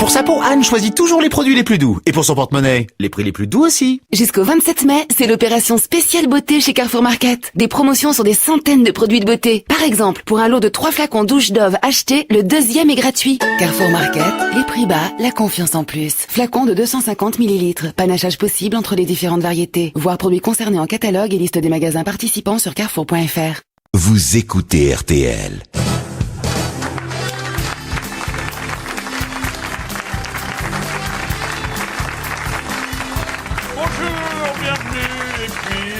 Pour sa peau, Anne choisit toujours les produits les plus doux. Et pour son porte-monnaie, les prix les plus doux aussi. Jusqu'au 27 mai, c'est l'opération spéciale beauté chez Carrefour Market. Des promotions sur des centaines de produits de beauté. Par exemple, pour un lot de 3 flacons douche Dove achetés, le 2e est gratuit. Carrefour Market, les prix bas, la confiance en plus. Flacon de 250 ml. Panachage possible entre les différentes variétés. Voir produits concernés en catalogue et liste des magasins participants sur carrefour.fr. Vous écoutez RTL.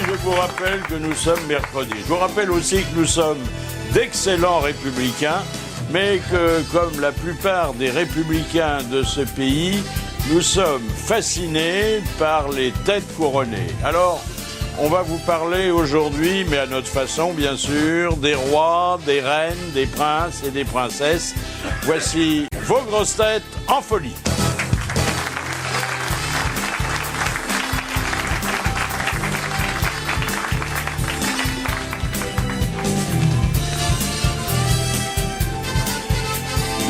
Je vous rappelle que nous sommes mercredi. Je vous rappelle aussi que nous sommes d'excellents républicains, mais que, comme la plupart des républicains de ce pays, nous sommes fascinés par les têtes couronnées. Alors, on va vous parler aujourd'hui, mais à notre façon, bien sûr, des rois, des reines, des princes et des princesses. Voici vos grosses têtes en folie.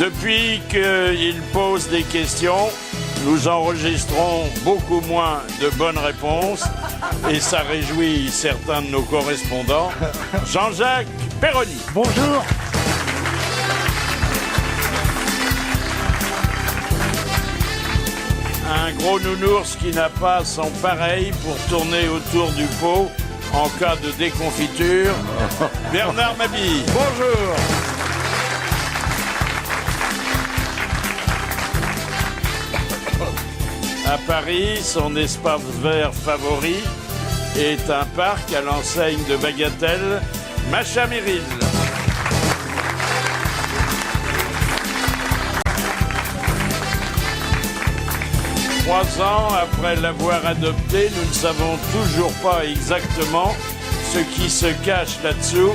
Depuis qu'il pose des questions, nous enregistrons beaucoup moins de bonnes réponses et ça réjouit certains de nos correspondants. Jean-Jacques Perroni. Bonjour. Un gros nounours qui n'a pas son pareil pour tourner autour du pot en cas de déconfiture. Bernard Mabille. Bonjour. À Paris, son espace vert favori est un parc à l'enseigne de Bagatelle, Macha Merrill. Trois ans après l'avoir adopté, nous ne savons toujours pas exactement ce qui se cache là-dessous.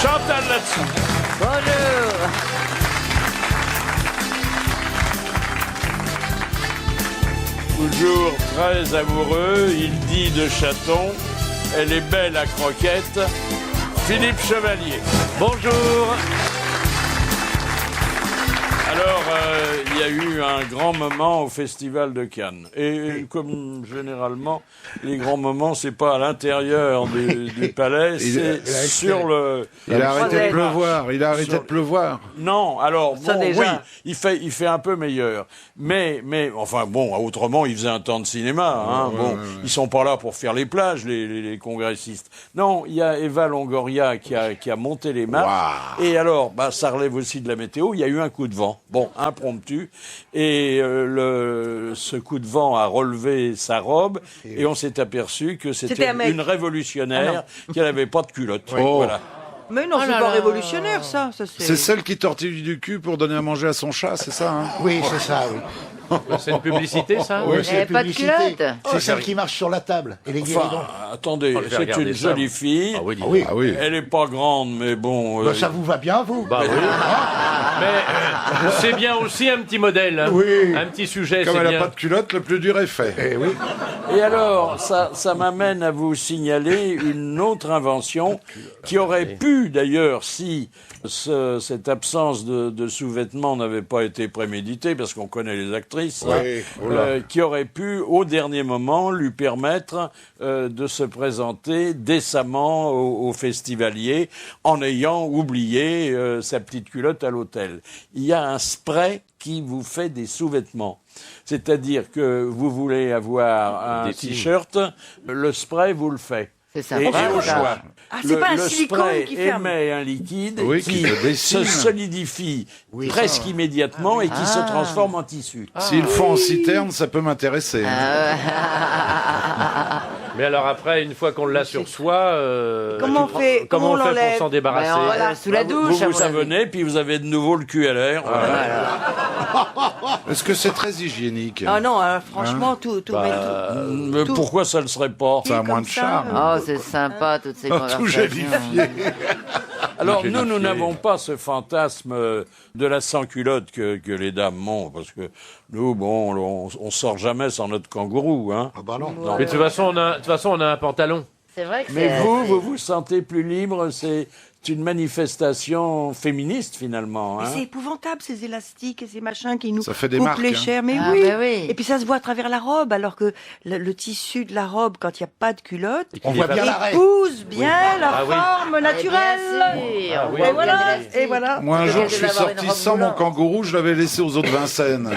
Chantal là-dessous. Bonjour. Toujours très amoureux, il dit de chaton, elle est belle à croquette, Philippe Chevalier. Bonjour. Alors, il y a eu un grand moment au Festival de Cannes. Et comme généralement, les grands moments, c'est pas à l'intérieur du palais, c'est sur le... Il a arrêté de pleuvoir, de pleuvoir. Non, alors, Ça, bon, déjà. oui, il fait un peu meilleur. Mais, enfin, bon, autrement, il faisait un temps de cinéma, hein. Ils sont pas là pour faire les plages, les congressistes. Non, il y a Eva Longoria qui a monté les marches. Wow. Et alors, ça relève aussi de la météo, il y a eu un coup de vent. Bon, impromptu. Et ce coup de vent a relevé sa robe et on s'est aperçu que c'était une révolutionnaire qui n'avait pas de culotte. Voilà. Mais non, c'est pas révolutionnaire, ça. C'est celle qui tortille du cul pour donner à manger à son chat, c'est ça, hein? Oui, c'est ça, oui. C'est une publicité, ça? Oui, c'est une pas de publicité. culotte. C'est celle qui marche sur la table. Et les guéridons. Enfin, attendez, On le fait c'est regarder une ça. jolie fille. Ah oui, dis Ah oui. donc. Ah oui. Elle est pas grande, mais bon... Bah, ça vous va bien, vous? Bah oui. Mais c'est bien aussi un petit modèle. Hein. Oui. Un petit sujet, Comme c'est elle bien. n'a pas de culotte, le plus dur est fait. Eh oui. Et alors, ça m'amène à vous signaler une autre invention qui aurait pu, d'ailleurs, si cette absence de sous-vêtements n'avait pas été préméditée, parce qu'on connaît les actrices, Oui. qui aurait pu, au dernier moment, lui permettre de se présenter décemment aux festivaliers en ayant oublié sa petite culotte à l'hôtel. Il y a un spray qui vous fait des sous-vêtements. C'est-à-dire que vous voulez avoir un Des signes. t-shirt, le spray vous le fait. C'est ça. Et Ah, au choix. Ah, c'est pas un le silicone spray qui ferme. émet un liquide Oui, qui qui se dessine. se solidifie Oui, presque ça, immédiatement et qui se transforme en tissu. S'ils le font en citerne, ça peut m'intéresser. Mais alors après, une fois qu'on l'a sur soi, Comment on fait comment on fait l'enlève pour s'en débarrasser? Voilà, sous la douche. Vous à vous mon avis. savonnez, puis vous avez de nouveau le cul à l'air. Voilà. Est-ce que c'est très hygiénique? Ah non, franchement, tout. Mais pourquoi ça ne le serait pas? Ça a moins de comme ça, charme. Oh, c'est sympa, toutes ces Tout conversations. gélifié. Alors nous n'avons pas ce fantasme de la sans-culotte que les dames ont, parce que nous, bon, on sort jamais sans notre kangourou, hein. Ah bah non. Mais de toute façon, on a un pantalon. C'est vrai que Mais c'est vous, assez- vous vous sentez plus libre, c'est une manifestation féministe finalement. Mais Hein. c'est épouvantable ces élastiques et ces machins qui nous Ça fait des coupent marques, les hein. chairs. Mais Ah, oui. bah oui. Et puis ça se voit à travers la robe, alors que le tissu de la robe, quand il n'y a pas de culotte, On voit bien l'arrêt. épouse bien la Ah oui. forme Eh bien naturelle. sûr, Ah on oui. voit Et bien voilà, l'élastique. et voilà. Moi, un Peut-être jour, que je suis d'avoir une sorti robe sans mon moulante. kangourou, je l'avais laissé aux eaux de Vincennes.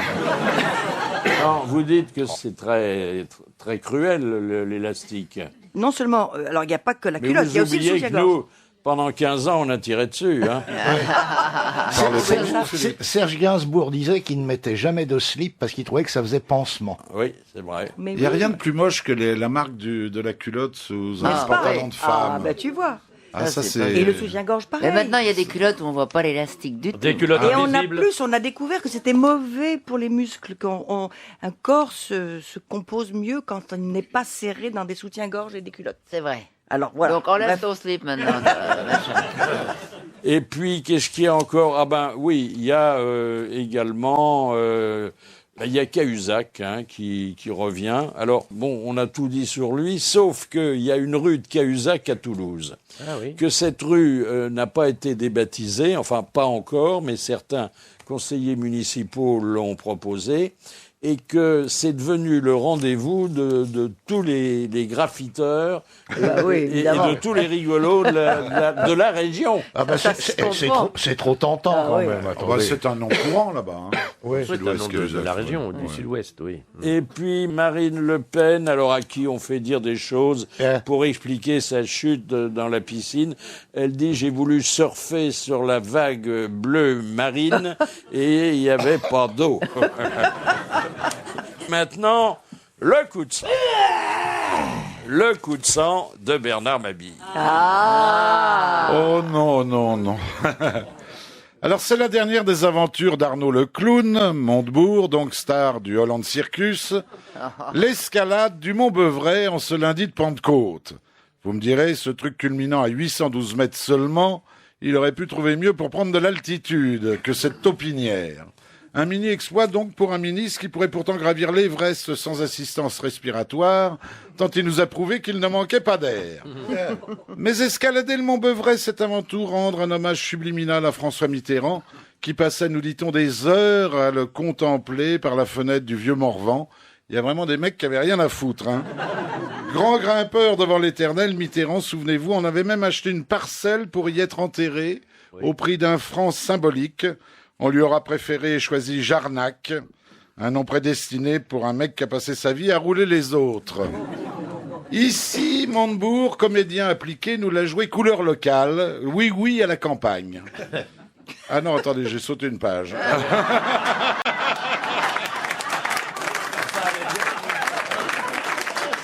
Non, vous dites que c'est très, très cruel l'élastique. Non seulement, alors il n'y a pas que la Mais culotte, il y a vous aussi le oubliez que soutien-gorge. nous, pendant 15 ans, on a tiré dessus. Hein. Parlez pour vous, Philippe. Serge Gainsbourg disait qu'il ne mettait jamais de slip parce qu'il trouvait que ça faisait pansement. Oui, c'est vrai. Mais Il n'y a oui. rien de plus moche que la marque de la culotte sous un Ah, pantalon de Ah, femme. bah tu vois. Ah, ça, c'est c'est... Et le soutien-gorge, pareil. Mais maintenant, il y a des culottes où on voit pas l'élastique du tout. Des culottes Et invisibles. on a découvert que c'était mauvais pour les muscles, un corps se compose mieux quand il n'est pas serré dans des soutiens-gorge et des culottes. C'est vrai. Alors voilà. Donc enlève Bref. ton slip maintenant. machin. Et puis, qu'est-ce qu'il y a encore? Ah ben oui, il y a également... il y a Cahuzac hein, qui revient. Alors, bon, on a tout dit sur lui, sauf qu'il y a une rue de Cahuzac à Toulouse. Ah oui. Que cette rue n'a pas été débaptisée, enfin pas encore, mais certains conseillers municipaux l'ont proposé, et que c'est devenu le rendez-vous de tous les graffiteurs oui, et évidemment. de tous les rigolos de la région. Ah bah Ça c'est se comprend. c'est trop tentant Ah quand oui. même. Ah bah, Attendez. c'est un nom courant là-bas. Hein. Ouais. Oui, c'est un Sud-Ouest nom de Cahuzac, la ouais. région, du Ouais. sud-ouest, oui. Et puis Marine Le Pen, alors à qui on fait dire des choses pour expliquer sa chute dans la piscine, elle dit « J'ai voulu surfer sur la vague bleue marine et il n'y avait pas d'eau. » Maintenant, le coup de sang. Le coup de sang de Bernard Mabille. Oh non, non, non. Alors c'est la dernière des aventures d'Arnaud le clown, Montebourg, donc star du Holland Circus, l'escalade du Mont Beuvray en ce lundi de Pentecôte. Vous me direz, ce truc culminant à 812 mètres seulement, il aurait pu trouver mieux pour prendre de l'altitude que cette taupinière. Un mini-exploit donc pour un ministre qui pourrait pourtant gravir l'Everest sans assistance respiratoire, tant il nous a prouvé qu'il ne manquait pas d'air. Mais escalader le Mont Beuvray, c'est avant tout rendre un hommage subliminal à François Mitterrand, qui passait, nous dit-on, des heures à le contempler par la fenêtre du vieux Morvan. Il y a vraiment des mecs qui avaient rien à foutre, hein. Grand grimpeur devant l'éternel, Mitterrand, souvenez-vous, on avait même acheté une parcelle pour y être enterré, au prix d'un franc symbolique. On lui aura préféré choisi Jarnac, un nom prédestiné pour un mec qui a passé sa vie à rouler les autres. Ici, Montebourg, comédien appliqué, nous l'a joué couleur locale, oui, oui à la campagne. Ah non, attendez, j'ai sauté une page.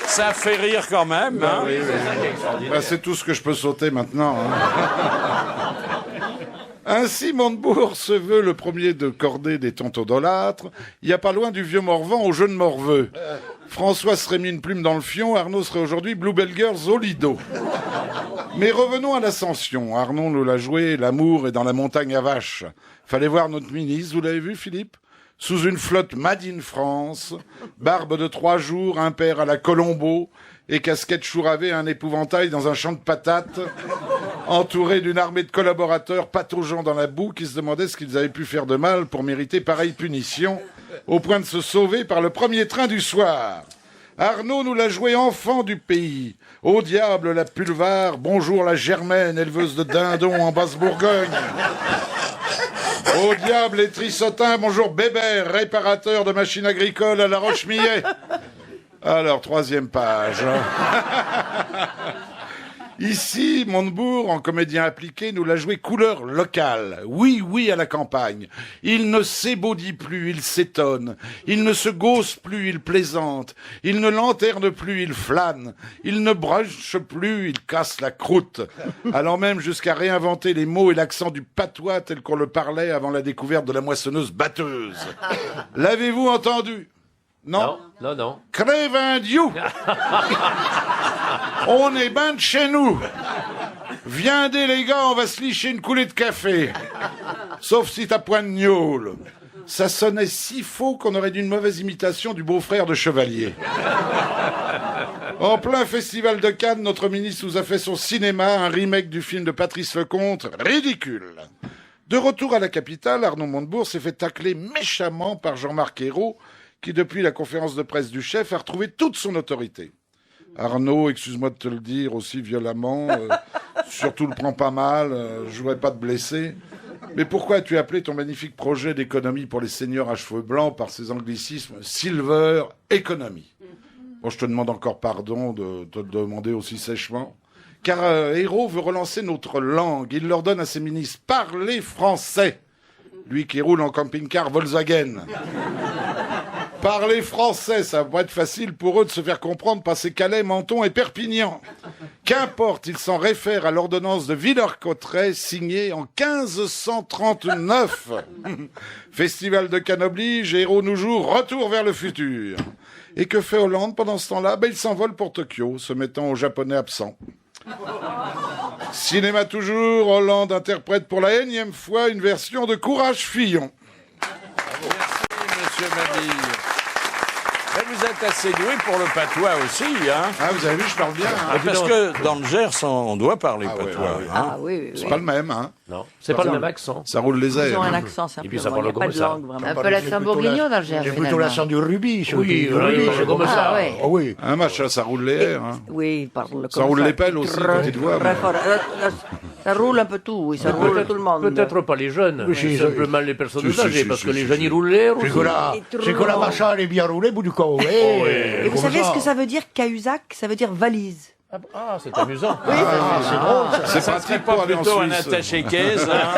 Ça fait rire quand même. Hein. Bah, c'est tout ce que je peux sauter maintenant. Hein. Ainsi, Montebourg se veut le premier de cordée des tontodolâtres. Il n'y a pas loin du vieux Morvan au jeune Morveux. François serait mis une plume dans le fion, Arnaud serait aujourd'hui Bluebell Girls au lido. Mais revenons à l'ascension. Arnaud nous l'a joué, l'amour est dans la montagne à vache. Fallait voir notre ministre, vous l'avez vu Philippe ? Sous une flotte made in France, barbe de 3 jours, impair à la Colombo, et casquette chouravée à un épouvantail dans un champ de patates, entouré d'une armée de collaborateurs pataugeant dans la boue qui se demandaient ce qu'ils avaient pu faire de mal pour mériter pareille punition, au point de se sauver par le premier train du soir. Arnaud nous l'a joué enfant du pays. Au diable la Pulvar, bonjour la Germaine, éleveuse de dindons en Basse-Bourgogne. Au diable les Trissotins, bonjour Bébert, réparateur de machines agricoles à la Roche-Millet. Alors, 3e page. Ici, Montebourg, en comédien appliqué, nous l'a joué couleur locale. Oui, oui à la campagne. Il ne s'ébaudit plus, il s'étonne. Il ne se gausse plus, il plaisante. Il ne lanterne plus, il flâne. Il ne broche plus, il casse la croûte. Allant même jusqu'à réinventer les mots et l'accent du patois tel qu'on le parlait avant la découverte de la moissonneuse batteuse. L'avez-vous entendu ? Non. Non, non. Crève un dieu. On est ben de chez nous. Viendez les gars, on va se licher une coulée de café. Sauf si t'as point de gnôle. Ça sonnait si faux qu'on aurait dit une mauvaise imitation du beau-frère de Chevalier. En plein festival de Cannes, notre ministre nous a fait son cinéma, un remake du film de Patrice Lecomte, ridicule. De retour à la capitale, Arnaud Montebourg s'est fait tacler méchamment par Jean-Marc Ayrault, qui depuis la conférence de presse du chef a retrouvé toute son autorité. Arnaud, excuse-moi de te le dire aussi violemment, surtout le prends pas mal, je voudrais pas te blesser. Mais pourquoi as-tu appelé ton magnifique projet d'économie pour les seniors à cheveux blancs par ces anglicismes Silver Economy? Bon, je te demande encore pardon de te demander aussi sèchement. Car Ayrault veut relancer notre langue. Il leur donne à ses ministres « Parlez français !» Lui qui roule en camping-car Volkswagen. Parler français, ça va pas être facile pour eux de se faire comprendre passer Calais, Menton et Perpignan. Qu'importe, ils s'en réfèrent à l'ordonnance de Villers-Cotterêts signée en 1539. Festival de Cannes oblige, Ayrault nous joue Retour vers le futur. Et que fait Hollande pendant ce temps-là? Il s'envole pour Tokyo, se mettant aux Japonais absents. Cinéma toujours, Hollande interprète pour la énième fois une version de Courage Fillon. Merci, monsieur Mabille. Mais vous êtes assez doué pour le patois aussi, hein? Ah, vous avez vu, je parle bien. Hein. Parce que dans le Gers, on doit parler patois. Oui. Hein? Ah oui, oui, C'est oui. pas le même, hein. Non, c'est pas le même accent. Ça roule les airs. Ils ont un accent, simplement. Et puis ça Il parle n'y a pas comme de ça. langue, vraiment. Un peu l'accent bourguignon dans le Gers, J'ai plutôt finalement. l'accent du rubis. Oui, c'est comme ça. Ah ouais. Ah oui. Hein, machin, ça roule les airs. Hein. Oui, il parle comme Ça roule les pelles aussi, Très- petite voix. très fort. Ça roule un peu tout, oui, ça roule tout le monde. Peut-être pas les jeunes, Oui, si, simplement les personnes si, âgées, si, parce si, que si, les si, jeunes si. ils roulent l'air C'est aussi. que la machin elle est bien roulée, bout du corps. Et vous savez ce que ça veut dire, Cahuzac? Ça veut dire valise. Ah, c'est amusant. C'est drôle. C'est Ça pratique serait pour pas aller en plutôt un Suisse. attaché-caisse, hein?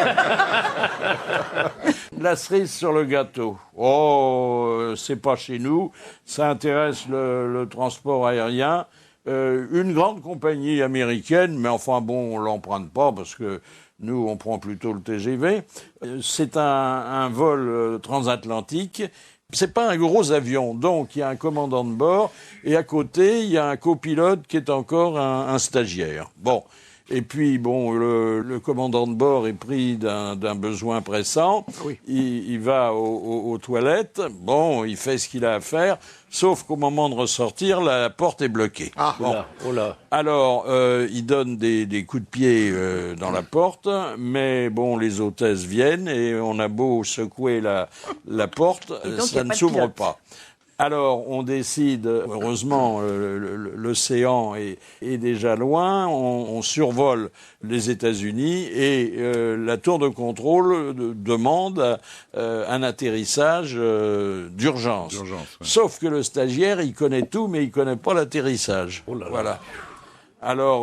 La cerise sur le gâteau. Oh, c'est pas chez nous. Ça intéresse le transport aérien. Une grande compagnie américaine, mais enfin bon, on l'emprunte pas parce que nous, on prend plutôt le TGV. C'est un vol transatlantique. C'est pas un gros avion, donc il y a un commandant de bord et à côté il y a un copilote qui est encore un stagiaire. Bon, et puis bon, le commandant de bord est pris d'un besoin pressant. Oui. Il va aux toilettes. Bon, il fait ce qu'il a à faire, sauf qu'au moment de ressortir, la porte est bloquée. Ah, Bon. Oh là. Alors, il donne des coups de pied dans la porte, mais bon, les hôtesses viennent et on a beau secouer la porte, Et donc, il y ça a ne pas de s'ouvre pilote. pas. Alors, on décide, heureusement, l'océan est déjà loin, on survole les États-Unis et la tour de contrôle demande un atterrissage d'urgence. D'urgence, ouais. Sauf que le stagiaire, il connaît tout, mais il connaît pas l'atterrissage. Oh là là. Voilà. Alors,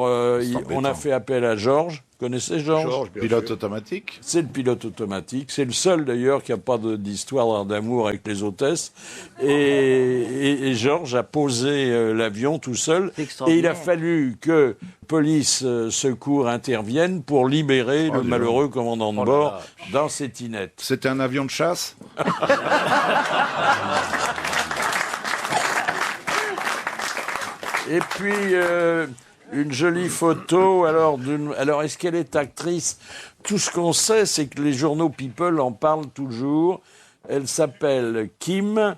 on a fait appel à Georges. Vous connaissez Georges? Pilote automatique. C'est le pilote automatique. C'est le seul d'ailleurs qui n'a pas d'histoire d'amour avec les hôtesses. Et Georges a posé l'avion tout seul. C'est Et il extraordinaire. a fallu que police, secours interviennent pour libérer le dis malheureux commandant de Oh là bord là. dans ses tinettes. C'était un avion de chasse. Et puis, une jolie photo. Alors, est-ce qu'elle est actrice? Tout ce qu'on sait, c'est que les journaux People en parlent toujours. Elle s'appelle Kim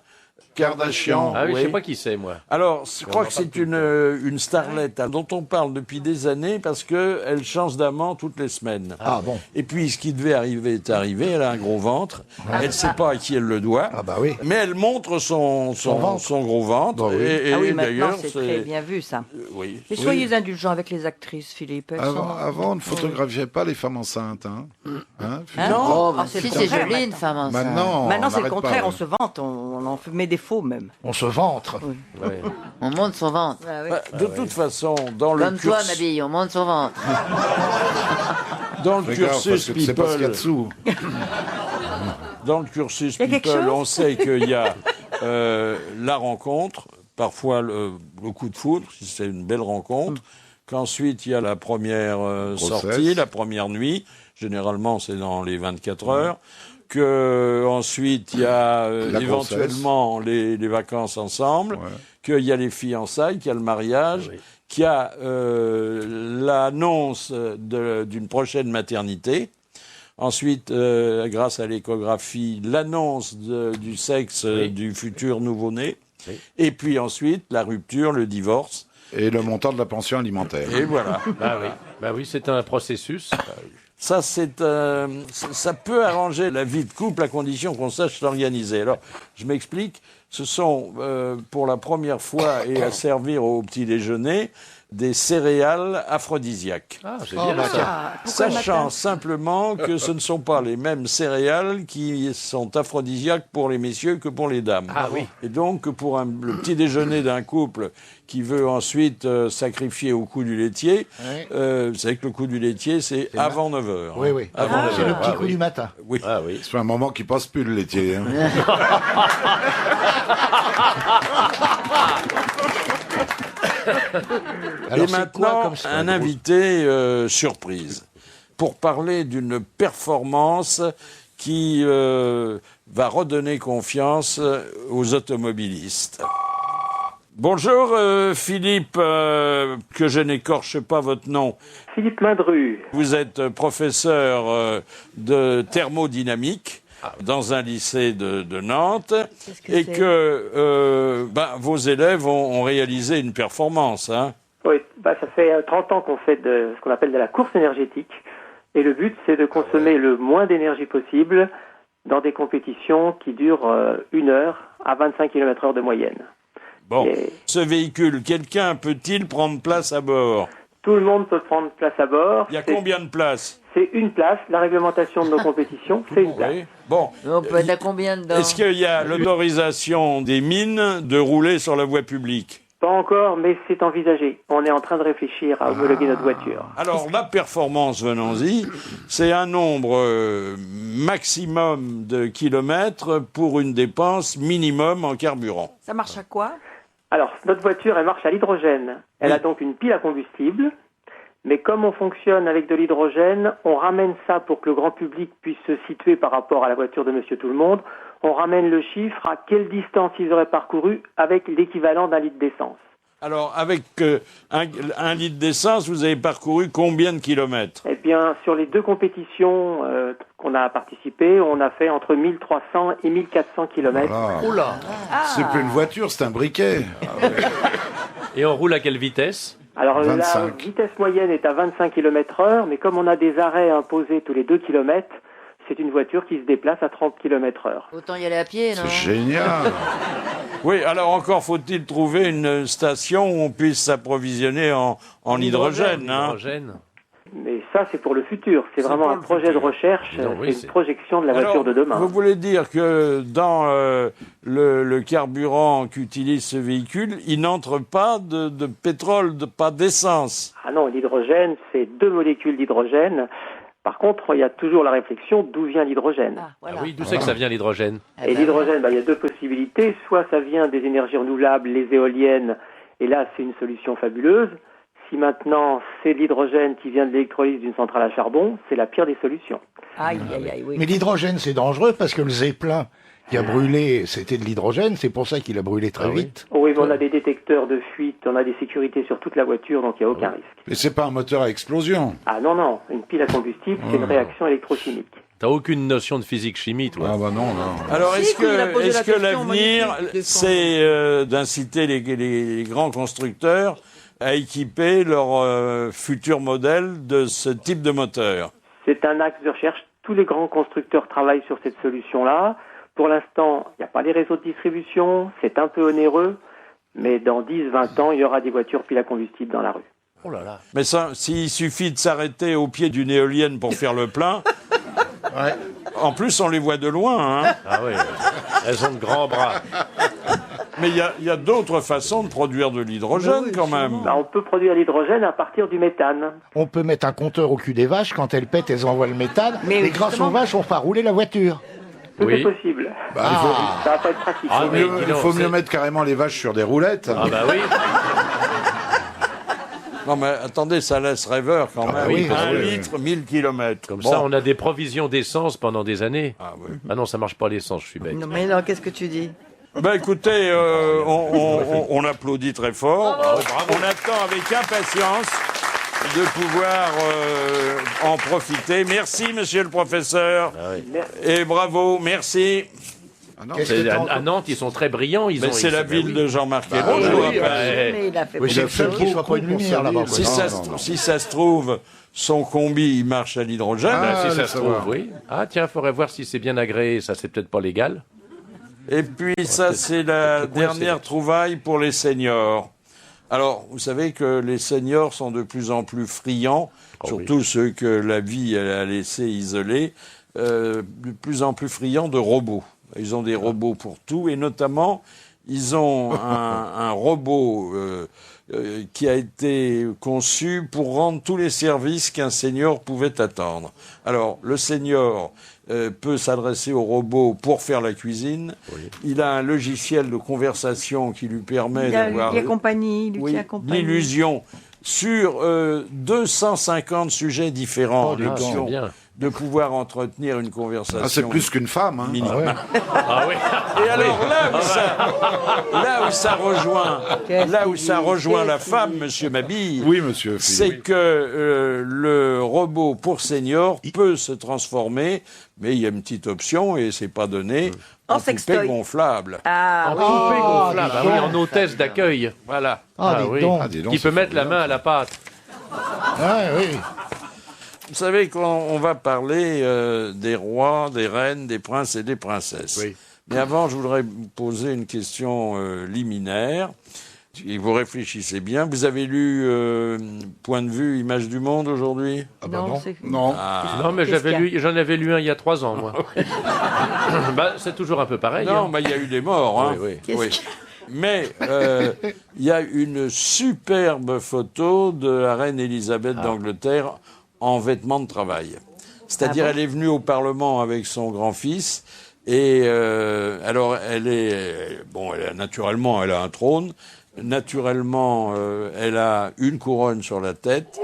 Kardashian. Ah oui, je oui. sais pas qui c'est, moi. Alors, je crois que c'est une starlette hein, dont on parle depuis des années parce qu'elle change d'amant toutes les semaines. Ah bon. Et puis, ce qui devait arriver est arrivé. Elle a un gros ventre. Elle ne sait pas à qui elle le doit. Ah bah oui. Mais elle montre son gros ventre. Bah oui. Et Ah oui, maintenant, d'ailleurs, c'est très bien vu, ça. Oui. Mais soyez indulgents avec les actrices, Philippe. Elles sont- Avant, on ne photographiait pas les femmes enceintes. Hein. Hein, Philippe Hein Oh, Ah, bah, c'est si le c'est contraire, joli une femme enceinte. Maintenant, Maintenant, on c'est le n'arrête contraire, pas, on se vante, on en met des faux même. On se ventre. Ouais. On monte son ventre. Ah oui. Bah, de toute façon, dans le Comme toi, cursus, Mabille, on monte son ventre. dans le Fais gaffe, parce cursus que tu sais pas ce qu'il y a People, dessous. dans le cursus Il y a quelque People, chose on sait qu'il y a la rencontre, parfois le coup de foudre, si c'est une belle rencontre, qu'ensuite il y a la première sortie, la première nuit, généralement c'est dans les 24 heures, que ensuite il y a La éventuellement les vacances ensemble, Ouais. qu'il y a les fiançailles, qu'il y a le mariage, qu'il y a l'annonce d'une prochaine maternité. Ensuite, grâce à l'échographie, l'annonce du sexe du futur nouveau-né. Oui. Et puis ensuite, la rupture, le divorce. Et le montant de la pension alimentaire. Et voilà. Bah oui, c'est un processus. Ça, ça peut arranger la vie de couple à condition qu'on sache s'organiser. Alors, je m'explique. Ce sont, pour la première fois, et à servir au petit déjeuner, des céréales aphrodisiaques. Ah, c'est bien ça. Sachant simplement que ce ne sont pas les mêmes céréales qui sont aphrodisiaques pour les messieurs que pour les dames. Ah oui. Et donc, pour le petit déjeuner d'un couple qui veut ensuite sacrifier au coup du laitier, vous savez que le coup du laitier, c'est avant 9h. Oui, oui. Avant 9h. C'est le petit coup du matin. Oui. Ah oui. C'est un moment qui passe plus le laitier. Hein. Alors, Et c'est maintenant, quoi comme ça, un invité surprise pour parler d'une performance qui va redonner confiance aux automobilistes. Bonjour Philippe, que je n'écorche pas votre nom. Philippe Madru. Vous êtes professeur de thermodynamique dans un lycée de Nantes et que vos élèves ont réalisé une performance. Hein. Oui, ça fait 30 ans qu'on fait de ce qu'on appelle de la course énergétique. Et le but, c'est de consommer le moins d'énergie possible dans des compétitions qui durent 1 heure à 25 km/h de moyenne. Bon, Et ce véhicule, quelqu'un peut-il prendre place à bord? tout le monde peut prendre place à bord. Il y a combien de places? C'est une place. La réglementation de nos compétitions, c'est une place. Oui. Bon, On peut être à combien dedans? est-ce qu'il y a l'autorisation des mines de rouler sur la voie publique? Pas encore, mais c'est envisagé. On est en train de réfléchir à homologuer notre voiture. Alors, la performance, venons-y, c'est un nombre maximum de kilomètres pour une dépense minimum en carburant. Ça marche à quoi? Alors, notre voiture, elle marche à l'hydrogène. Elle a donc une pile à combustible. Mais comme on fonctionne avec de l'hydrogène, on ramène ça pour que le grand public puisse se situer par rapport à la voiture de Monsieur Tout-le-Monde. On ramène le chiffre à quelle distance ils auraient parcouru avec l'équivalent d'un litre d'essence. Alors, avec un litre d'essence, vous avez parcouru combien de kilomètres? Eh bien, sur les 2 compétitions qu'on a participé, on a fait entre 1300 et 1400 kilomètres. Voilà. Oula. C'est plus une voiture, c'est un briquet. Et on roule à quelle vitesse? Alors, 25. la vitesse moyenne est à 25 km/h, mais comme on a des arrêts imposés tous les 2 km, c'est une voiture qui se déplace à 30 km/h. Autant y aller à pied, non? C'est génial. Oui, alors encore faut-il trouver une station où on puisse s'approvisionner en hydrogène. Hein. Hydrogène. Mais ça, c'est pour le futur. C'est vraiment pour un le projet futur. de recherche, Non, oui, c'est c'est- une projection de la voiture Alors, de demain. vous voulez dire que dans le carburant qu'utilise ce véhicule, il n'entre pas de pétrole, pas d'essence? Ah non, l'hydrogène, c'est 2 molécules d'hydrogène. Par contre, il y a toujours la réflexion d'où vient l'hydrogène. Ah, voilà. Ah oui, d'où c'est que ça vient l'hydrogène? Eh Et ben, l'hydrogène, il y a 2 possibilités. Soit ça vient des énergies renouvelables, les éoliennes, et là, c'est une solution fabuleuse. Si maintenant, c'est de l'hydrogène qui vient de l'électrolyse d'une centrale à charbon, c'est la pire des solutions. Aïe, aïe, aïe, oui. Mais l'hydrogène, c'est dangereux parce que le Zeppelin qui a brûlé, c'était de l'hydrogène. C'est pour ça qu'il a brûlé très vite. Oui, mais on a des détecteurs de fuite, on a des sécurités sur toute la voiture, donc il n'y a aucun risque. Mais c'est pas un moteur à explosion. Ah non, non, une pile à combustible, c'est une réaction électrochimique. T'as aucune notion de physique-chimie, toi. Ah bah non, non. Alors, Si, est-ce quand il a posé la que question, l'avenir, magnifique, c'est d'inciter les grands constructeurs à équiper leurs futurs modèles de ce type de moteur? C'est un axe de recherche. Tous les grands constructeurs travaillent sur cette solution-là. Pour l'instant, il n'y a pas les réseaux de distribution, c'est un peu onéreux, mais dans 10-20 ans, il y aura des voitures piles à combustible dans la rue. Oh là là. Mais ça, s'il suffit de s'arrêter au pied d'une éolienne pour faire le plein, en plus on les voit de loin, hein. Ah oui, elles ont de grands bras. Mais il y a d'autres façons de produire de l'hydrogène quand même. On peut produire l'hydrogène à partir du méthane. On peut mettre un compteur au cul des vaches. Quand elles pètent, elles envoient le méthane. Mais et grâce justement- aux vaches, on fera rouler la voiture. Tout Oui. est possible. Bah, il faut, Ça va pas être pratique. Ah, mais dis il donc, faut c'est- mieux mettre carrément les vaches sur des roulettes. Ah bah oui. Non mais attendez, ça laisse rêveur quand même. oui, Un oui, oui. litre, 1000 kilomètres. Comme ça, on a des provisions d'essence pendant des années. Ah oui. Ah non, ça marche pas l'essence, je suis bête. Non, mais non, qu'est-ce que tu dis? Ben écoutez, on applaudit très fort. On attend avec impatience de pouvoir en profiter. Merci, monsieur le professeur. Merci. Et bravo, merci. Ah non, Qu'est-ce que t'en- À Nantes, ils sont très brillants. Mais c'est la ville de Jean-Marc Bah, Ayrault, je vous oui, rappelle. Mais il a fait Oui, c'est le fait seul qu'il soit pas une beaucoup pour lumière sa là-bas. ville. quoi. Si ça se trouve, son combi, il marche à l'hydrogène. Ah, si ça allez se savoir. trouve, oui. Ah tiens, faudrait voir si c'est bien agréé. Ça, c'est peut-être pas légal. Et puis ça, c'est la dernière trouvaille pour les seniors. Alors, vous savez que les seniors sont de plus en plus friands, surtout ceux que la vie elle a laissés isolés, de plus en plus friands de robots. Ils ont des robots pour tout, et notamment, ils ont un robot qui a été conçu pour rendre tous les services qu'un senior pouvait attendre. Alors, le senior peut s'adresser au robot pour faire la cuisine. Il a un logiciel de conversation qui lui permet d'avoir l'illusion sur 250 sujets différents, Ah, c'est bien. de pouvoir entretenir une conversation. Ah, c'est plus qu'une femme. Hein. minimale. Ah oui. Et alors là où ça rejoint la femme, Monsieur Mabille, Oui, monsieur. c'est que le robot pour senior peut se transformer, mais il y a une petite option et c'est pas donné, En en sextoy. poupée gonflable. Ah En oui. poupée gonflable. dis Ah oui, donc. en hôtesse d'accueil. Voilà. Ah, dis oui. donc. Ah, dis donc, Qui c'est peut mettre la main à la pâte. Ouais, oui. Vous savez qu'on va parler des rois, des reines, des princes et des princesses. Oui. Mais avant, je voudrais vous poser une question liminaire. Et vous réfléchissez bien. Vous avez lu Point de vue, Image du Monde aujourd'hui? Ah bah non. c'est- Non. Non, mais Qu'est-ce qu'il y a j'en avais lu un il y a 3 ans, moi. Bah, c'est toujours un peu pareil. Non, hein. mais il y a eu des morts. Hein. Oui, oui. Qu'est-ce Oui. qu'il Mais il y a une superbe photo de la reine Elisabeth d'Angleterre en vêtements de travail. C'est-à-dire, Ah bon elle est venue au Parlement avec son grand-fils. Et alors, naturellement, elle a un trône. Naturellement, elle a une couronne sur la tête.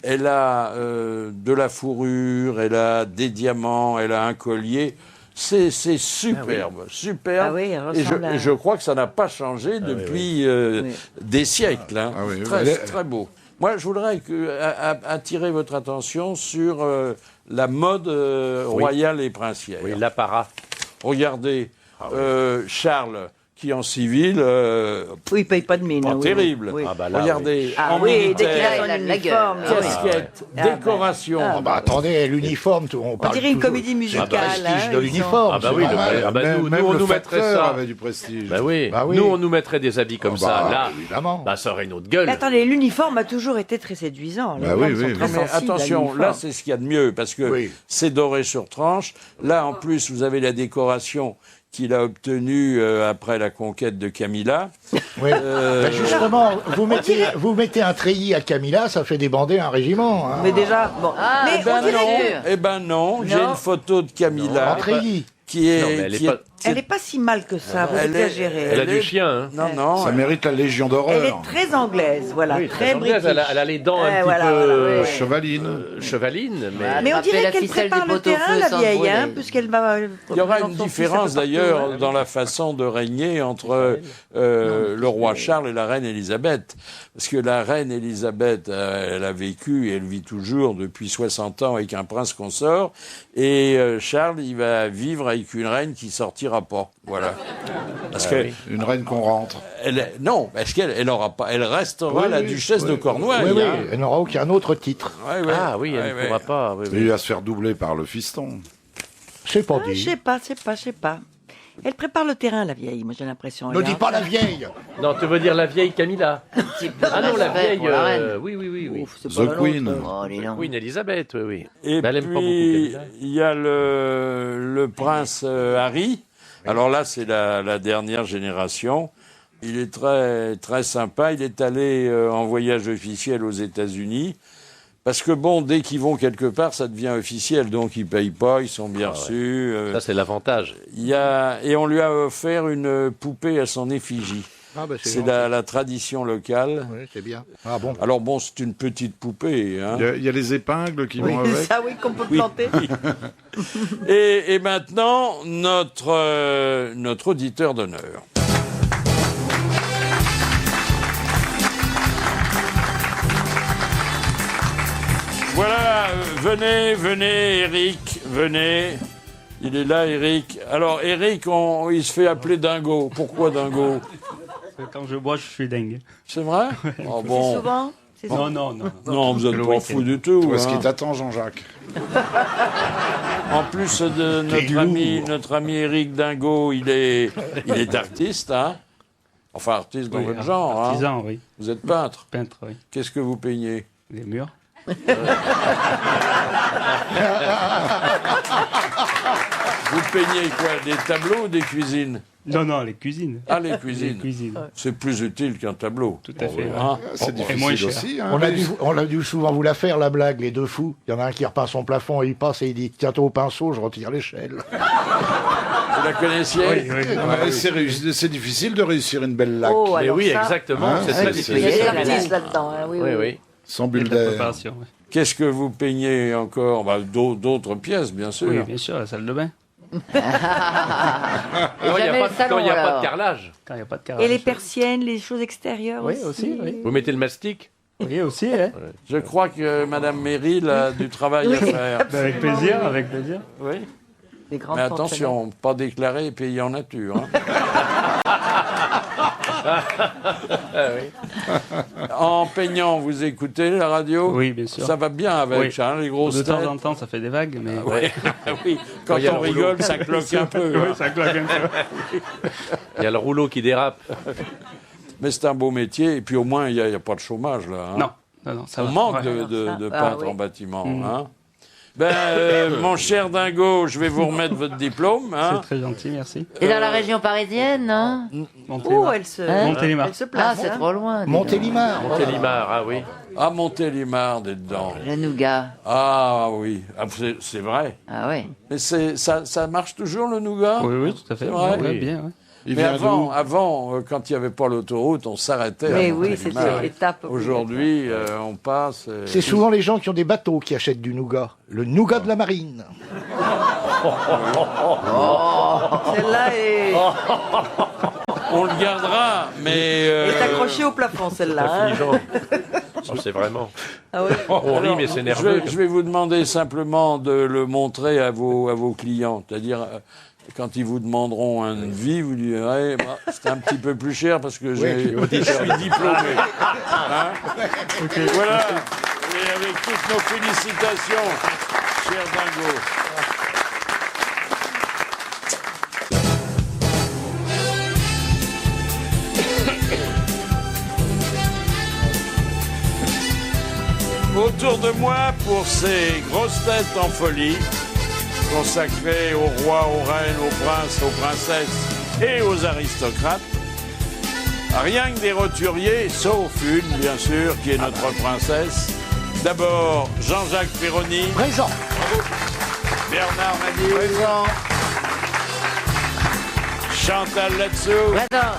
Elle a de la fourrure, elle a des diamants, elle a un collier. C'est superbe, superbe. Ah oui, elle et ressemble à- je crois que ça n'a pas changé depuis des siècles. Hein. Ah oui, oui. Très, Elle est- très beau. Moi, je voudrais attirer votre attention sur la mode royale et princière. Oui, l'apparat. Regardez, Charles, qui en civil, Oui, il paye pas de mine. pas oui, terrible. oui. Ah bah là, Regardez, Ah en oui, dès qu'il militaire, a Elle a son de la uniforme. gueule. casquette, Ah bah. décoration. Ah Ah bah attendez, l'uniforme, on On parle dirait une toujours comédie du musicale. prestige hein, de ils l'uniforme. Ah bah c'est oui, normal. ah bah nous, Même on le nous mettrait facteur ça. avait du prestige. Bah oui. Bah oui. Nous, on nous mettrait des habits comme Oh bah, ça. Là, évidemment. bah, ça aurait une autre gueule. Mais attendez, l'uniforme a toujours été très séduisant. Les Bah oui, hommes sont oui, très oui. Mais sensibles à attention, l'uniforme. là c'est ce qu'il y a de mieux parce que Oui. c'est doré sur tranche. Là en plus vous avez la décoration qu'il a obtenue après la conquête de Camilla. Oui. Ben justement, vous mettez un treillis à Camilla, ça fait débander un régiment. Hein. Mais déjà, bon. Ah, mais eh ben on dirait non. que Eh ben non, j'ai Non. une photo de Camilla Un treillis. qui est, Non, mais elle est qui pas- elle n'est pas si mal que ça, vous Elle est- exagérez. Elle a elle du est- chien, hein. Non, non. Ça mérite la Légion Elle d'horreur. est très anglaise, voilà, Oui, très anglaise, british. elle a les dents un Ouais, petit voilà, peu voilà, ouais. Chevaline. chevalines, mais... Mais on Attraper dirait la qu'elle ficelle prépare du le terrain, pot-au-feu la sans vieille, brûler. hein, puisqu'elle va... Il y aura une différence d'ailleurs dans la façon de régner entre le roi Charles et la reine Élisabeth. Parce que la reine Élisabeth, elle a vécu et elle vit toujours depuis 60 ans avec un prince consort. Et Charles, il va vivre avec une reine qui sortira pas. Voilà. Parce que Une reine qu'on rentre. non, parce qu'elle aura pas, elle restera Oui, la oui, duchesse oui, de Cornouailles. Oui, oui, hein. elle n'aura aucun autre titre. Ouais, ouais. Ah oui, elle Ouais, ne pourra ouais. pas. Oui, Et oui. il va se faire doubler par le fiston. C'est pas Je dit. sais pas. Elle prépare le terrain, la vieille, moi j'ai l'impression. Ne Elle dis est pas en- la vieille. Non, tu veux dire la vieille Camilla? Ah non, la respect vieille... pour la reine. oui, oui, oui. oui. Ouf, c'est The pas la Queen. nôtre. Oh, elle est là. Queen Elizabeth, oui, oui. Et Mais elle aime pas beaucoup puis, Camilla. il y a le prince Harry. Alors là, c'est la dernière génération. Il est très, très sympa. Il est allé en voyage officiel aux États-Unis. Parce que bon, dès qu'ils vont quelque part, ça devient officiel. Donc, ils payent pas, ils sont bien reçus. Ça, c'est l'avantage. Et on lui a offert une poupée à son effigie. Ah, bah, C'est la tradition locale. Oui, c'est bien. Ah bon. Alors bon, c'est une petite poupée. Hein. Il y a les épingles qui Oui, vont avec. ça oui, qu'on peut planter. Et maintenant, notre auditeur d'honneur. Voilà, venez, Eric, venez. Il est là, Eric. Alors, Eric, il se fait appeler Dingo. Pourquoi Dingo? Quand je bois, je suis dingue. C'est vrai? Oh, bon. C'est souvent Non, non, non. Non, vous êtes pas fou du tout. Où est-ce hein. qu'il t'attend, Jean-Jacques? En plus de notre ami Eric Dingo, il est artiste, hein? Enfin, artiste dans votre genre, hein? Artisan, oui. Vous êtes peintre. Peintre, oui. Qu'est-ce que vous peignez? Les murs. Vous peignez quoi? Des tableaux ou des cuisines? Non, non, les cuisines. Ah, les cuisines. Les cuisines. C'est plus utile qu'un tableau. Tout à fait. Hein? C'est Et moins difficile cher. aussi. Hein. On a dû souvent vous la faire, la blague, les deux fous. Il y en a un qui repeint son plafond et il passe et il dit « Tiens-toi au pinceau, je retire l'échelle. Vous la connaissiez? Oui, oui. Ouais, c'est difficile de réussir une belle laque. Oh, Mais alors oui, ça, exactement. Hein, c'est c'est- très c'est- il y a difficile. des artistes là-dedans. Hein, oui, Oui, oui. oui. Sans Il y a bulle de la d'air. préparation, oui. Qu'est-ce que vous peignez encore? Bah, d'autres pièces, bien sûr. Oui, bien sûr, la salle de bain. Et jamais le salon, Quand il n'y a pas alors. de carrelage. Quand il n'y a pas de carrelage. Et les persiennes, les choses extérieures Oui, aussi, oui. Vous mettez le mastic. Oui, aussi, hein. Je crois que Madame Meryl a du travail à faire. Avec plaisir, avec plaisir. Oui. Les grandes Mais attention, pas déclaré et payé en nature. Hein. En peignant, vous écoutez la radio? Oui, bien sûr. Ça va bien avec Oui. hein, les grosses De têtes. temps en temps, ça fait des vagues, mais... Oui. Oui. Quand il y a on le rigole, rouleau. ça cloque un peu. Oui, hein. ça claque un peu. Il y a le rouleau qui dérape. Mais c'est un beau métier et puis au moins il n'y a pas de chômage là. hein. Non, non, non, ça On va. manque Ouais. de Ah, peintres oui. en bâtiment. Mm. Hein. Ben, mon cher Dingo, je vais vous remettre votre diplôme. Hein. C'est très gentil, merci. Et dans la région parisienne, non? Oh, Montélimar. elle se, Hein Montélimar. elle se Ah, place. c'est hein. trop loin. dis donc. Montélimar. Montélimar, ah oui. À Montélimar, dedans. Le nougat. Ah oui, ah, c'est vrai. Ah ouais. Mais ça marche toujours le nougat? Oui, oui, tout à fait. C'est vrai? Ouais, Oui. bien, ouais. Il Mais vient d'où? avant quand il n'y avait pas l'autoroute, on s'arrêtait. Mais à oui, Montélimar. c'était l'étape. Aujourd'hui, on passe. C'est souvent les gens qui ont des bateaux qui achètent du nougat. Le nougat de la marine. Celle-là est, On le gardera, mais. est accrochée au plafond, celle-là. hein. Affligeant. Oh, c'est vraiment. Ah oui. On rit, mais c'est nerveux. Je vais vous demander simplement de le montrer à vos clients. C'est-à-dire, quand ils vous demanderont un devis, vous direz bah, c'est un petit peu plus cher parce que je suis diplômé. Hein. Voilà. Et avec toutes nos félicitations, cher Dingo. Autour de moi, pour ces grosses têtes en folie, consacrées aux rois, aux reines, aux princes, aux princesses et aux aristocrates, rien que des roturiers, sauf une, bien sûr, qui est notre princesse. D'abord, Jean-Jacques Perroni. Présent. Bernard Mabille. Présent. Chantal Latsou. Présent.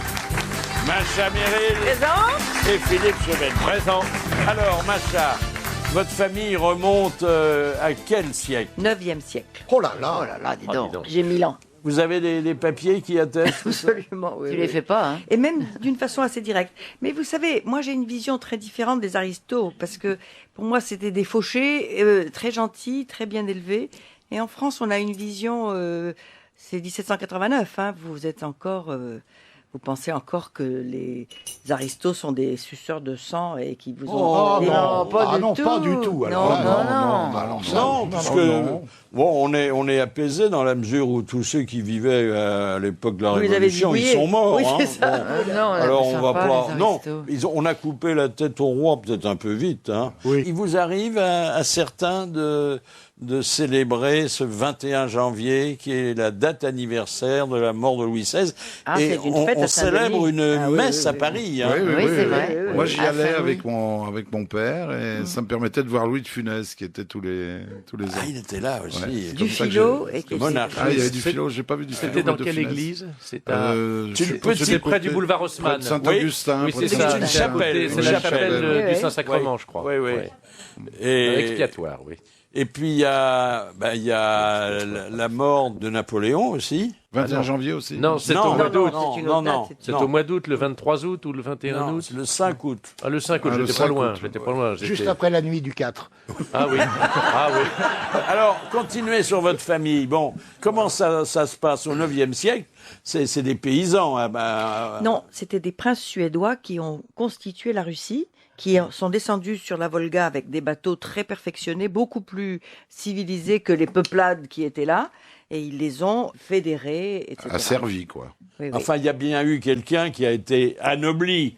Macha Meryl. Présent. Et Philippe Chevènement. Présent. Alors, Macha, votre famille remonte à quel siècle? 9e siècle. Oh là là. Oh là là, dis Ah, donc. dis donc. J'ai 1000 ans. Vous avez des papiers qui attestent? Absolument, oui. Tu oui. les fais pas, hein? Et même d'une façon assez directe. Mais vous savez, moi j'ai une vision très différente des aristos, parce que pour moi c'était des fauchés, très gentils, très bien élevés. Et en France, on a une vision, c'est 1789, hein, vous êtes encore... vous pensez encore que les aristos sont des suceurs de sang et qui vous ont... Oh Et non, pas ah du non, tout. pas du tout. Alors Non, là, non. alors ça, Non, parce que bon, on est apaisé dans la mesure où tous ceux qui vivaient à l'époque de la Vous les avez Révolution, ils zigouillés. sont morts. Oui, hein. c'est ça. Bon. Non, Alors on va pas. Non, Non. on a coupé la tête au roi peut-être un peu vite. Hein. Oui. Il vous arrive à certains de célébrer ce 21 janvier qui est la date anniversaire de la mort de Louis XVI. Ah, et c'est une fête on à Saint-Denis. célèbre une Ah oui, messe oui, à oui. Paris. Hein. Oui, c'est vrai. Moi, j'y À allais Saint-Louis. avec mon père et ça me permettait de voir Louis de Funès qui était tous les Ah, ans. il était là aussi. Ouais. Du comme ça que philo j'ai- et qui monarque. Ah, il y avait du philo, j'ai pas vu du philo. C'était dans de quelle Funès. église? C'est à... C'est une petite- C'était près du boulevard Haussmann. Près de Saint-Augustin. Oui, près c'est de ça. C'est une C'est à côté, chapelle, C'est une la chapelle. chapelle Oui, du oui. Saint-Sacrement, je crois. Oui, oui. Ouais. Et, Expiatoire, oui. et puis il y a la mort de Napoléon aussi. 21 janvier aussi. Non, c'est Non, au mois d'août. c'est une autre date, C'est au mois d'août, le 23 août ou le 21 Non, août. c'est le 5 août. Ah, le 5 août, Ah, le j'étais pas 5 loin. août. J'étais pas loin. Juste j'étais- après la nuit du 4. Ah oui. Ah oui. Alors, continuez sur votre famille. Bon, comment ça se passe au 9e siècle? C'est des paysans. Ah ben, Non, c'était des princes suédois qui ont constitué la Russie, qui sont descendus sur la Volga avec des bateaux très perfectionnés, beaucoup plus civilisés que les peuplades qui étaient là, et ils les ont fédérés, etc. Asservi, quoi. Oui, oui. Enfin, il y a bien eu quelqu'un qui a été anobli.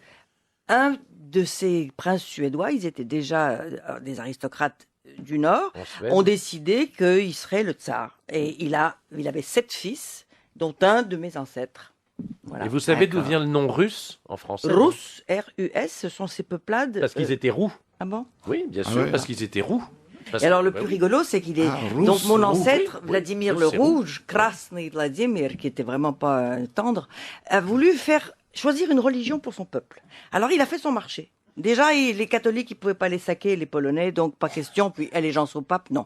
Un de ces princes suédois, ils étaient déjà des aristocrates du Nord, En Suède. ont décidé qu'il serait le tsar. Et il avait 7 fils, dont un de mes ancêtres. Voilà. Et vous savez d'où D'accord. vient le nom russe en français? Russe, R-U-S, ce sont ces peuplades. Parce qu'ils étaient roux. Ah bon? Oui, bien Ah sûr, ouais. parce qu'ils étaient roux. Parce Et alors que- le bah plus oui. rigolo, c'est qu'il est Russe, donc mon roux, ancêtre oui, Vladimir russe, le c'est Rouge, Krasny Vladimir, qui était vraiment pas tendre, a voulu choisir une religion pour son peuple. Alors il a fait son marché. Déjà, les catholiques, ils pouvaient pas les saquer, les Polonais, donc pas question. Puis allégeance au pape, non.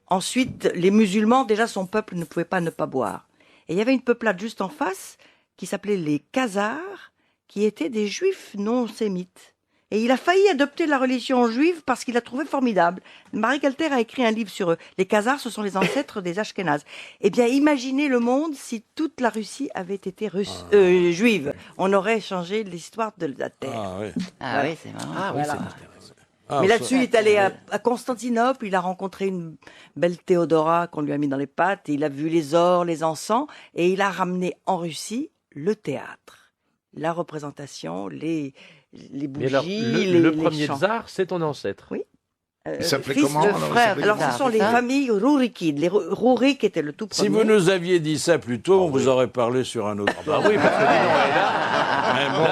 Ensuite, les musulmans, déjà son peuple ne pouvait pas ne pas boire. Et il y avait une peuplade juste en face qui s'appelait les Khazars, qui étaient des juifs non sémites. Et il a failli adopter la religion juive parce qu'il l'a trouvé formidable. Marie Calter a écrit un livre sur eux. Les Khazars, ce sont les ancêtres des Ashkénazes. Eh bien, imaginez le monde si toute la Russie avait été juive. On aurait changé l'histoire de la Terre. Ah oui. Ah oui, c'est marrant. Ah oui, Voilà. c'est intéressant. Ah, Mais ça- là-dessus, il est allé à Constantinople, il a rencontré une belle Théodora qu'on lui a mis dans les pattes, et il a vu les ors, les encens, et il a ramené en Russie le théâtre, la représentation, les bougies, Mais alors, les le premier chants. tsar, c'est ton ancêtre. Oui. Il s'appelait fils comment de alors, il frère. s'appelait Alors, comment ce sont c'est les ça familles Rourikides. Les Rourik étaient le tout premier. Si vous nous aviez dit ça plus tôt, on vous aurait parlé sur un autre. Bah oui, parce que dis donc,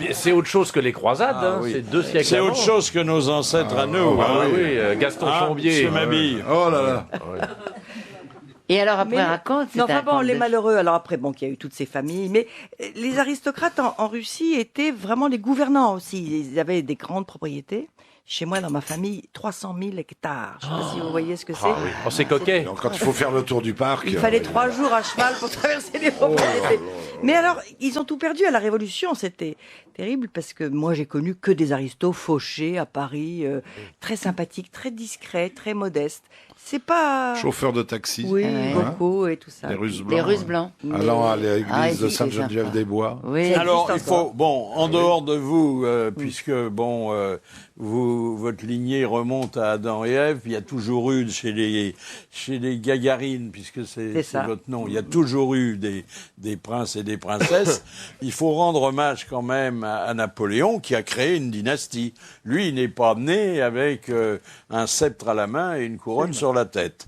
là, c'est autre chose que les croisades. Ah hein. oui. C'est 2 siècles C'est avant. autre chose que nos ancêtres à nous. Ah hein. oui, Gaston Hein, Chambier. Monsieur Mabille. Oh là là. Et alors après, Mais- raconte. Non, c'était un enfin bon, conte les de- malheureux. Alors après, bon, qu'il y a eu toutes ces familles, mais les aristocrates en Russie étaient vraiment les gouvernants aussi. Ils avaient des grandes propriétés. Chez moi, dans ma famille, 300 000 hectares. Je ne sais pas si vous voyez ce que c'est. Ah oui. Oh, c'est coquet. Donc, quand il faut faire le tour du parc. Il fallait 3 jours à cheval pour traverser les propriétés. Mais alors, ils ont tout perdu à la Révolution. C'était terrible parce que moi, j'ai connu que des aristos fauchés à Paris, très sympathiques, très discrets, très modestes. C'est pas... Chauffeur de taxi. Oui, Ouais. Bocaux et tout ça. Les Russes blancs. Les Russes blancs. Allant à l'église Ah, de c'est Sainte-Geneviève-des-Bois. Oui. Ça Alors, il existe encore. faut, bon, en dehors de vous, puisque, bon, votre lignée remonte à Adam et Ève, il y a toujours eu chez les Gagarines, puisque c'est ça. votre nom, il y a toujours eu des princes et des princesses. Il faut rendre hommage quand même à Napoléon, qui a créé une dynastie. Lui, il n'est pas né avec un sceptre à la main et une couronne sur la tête.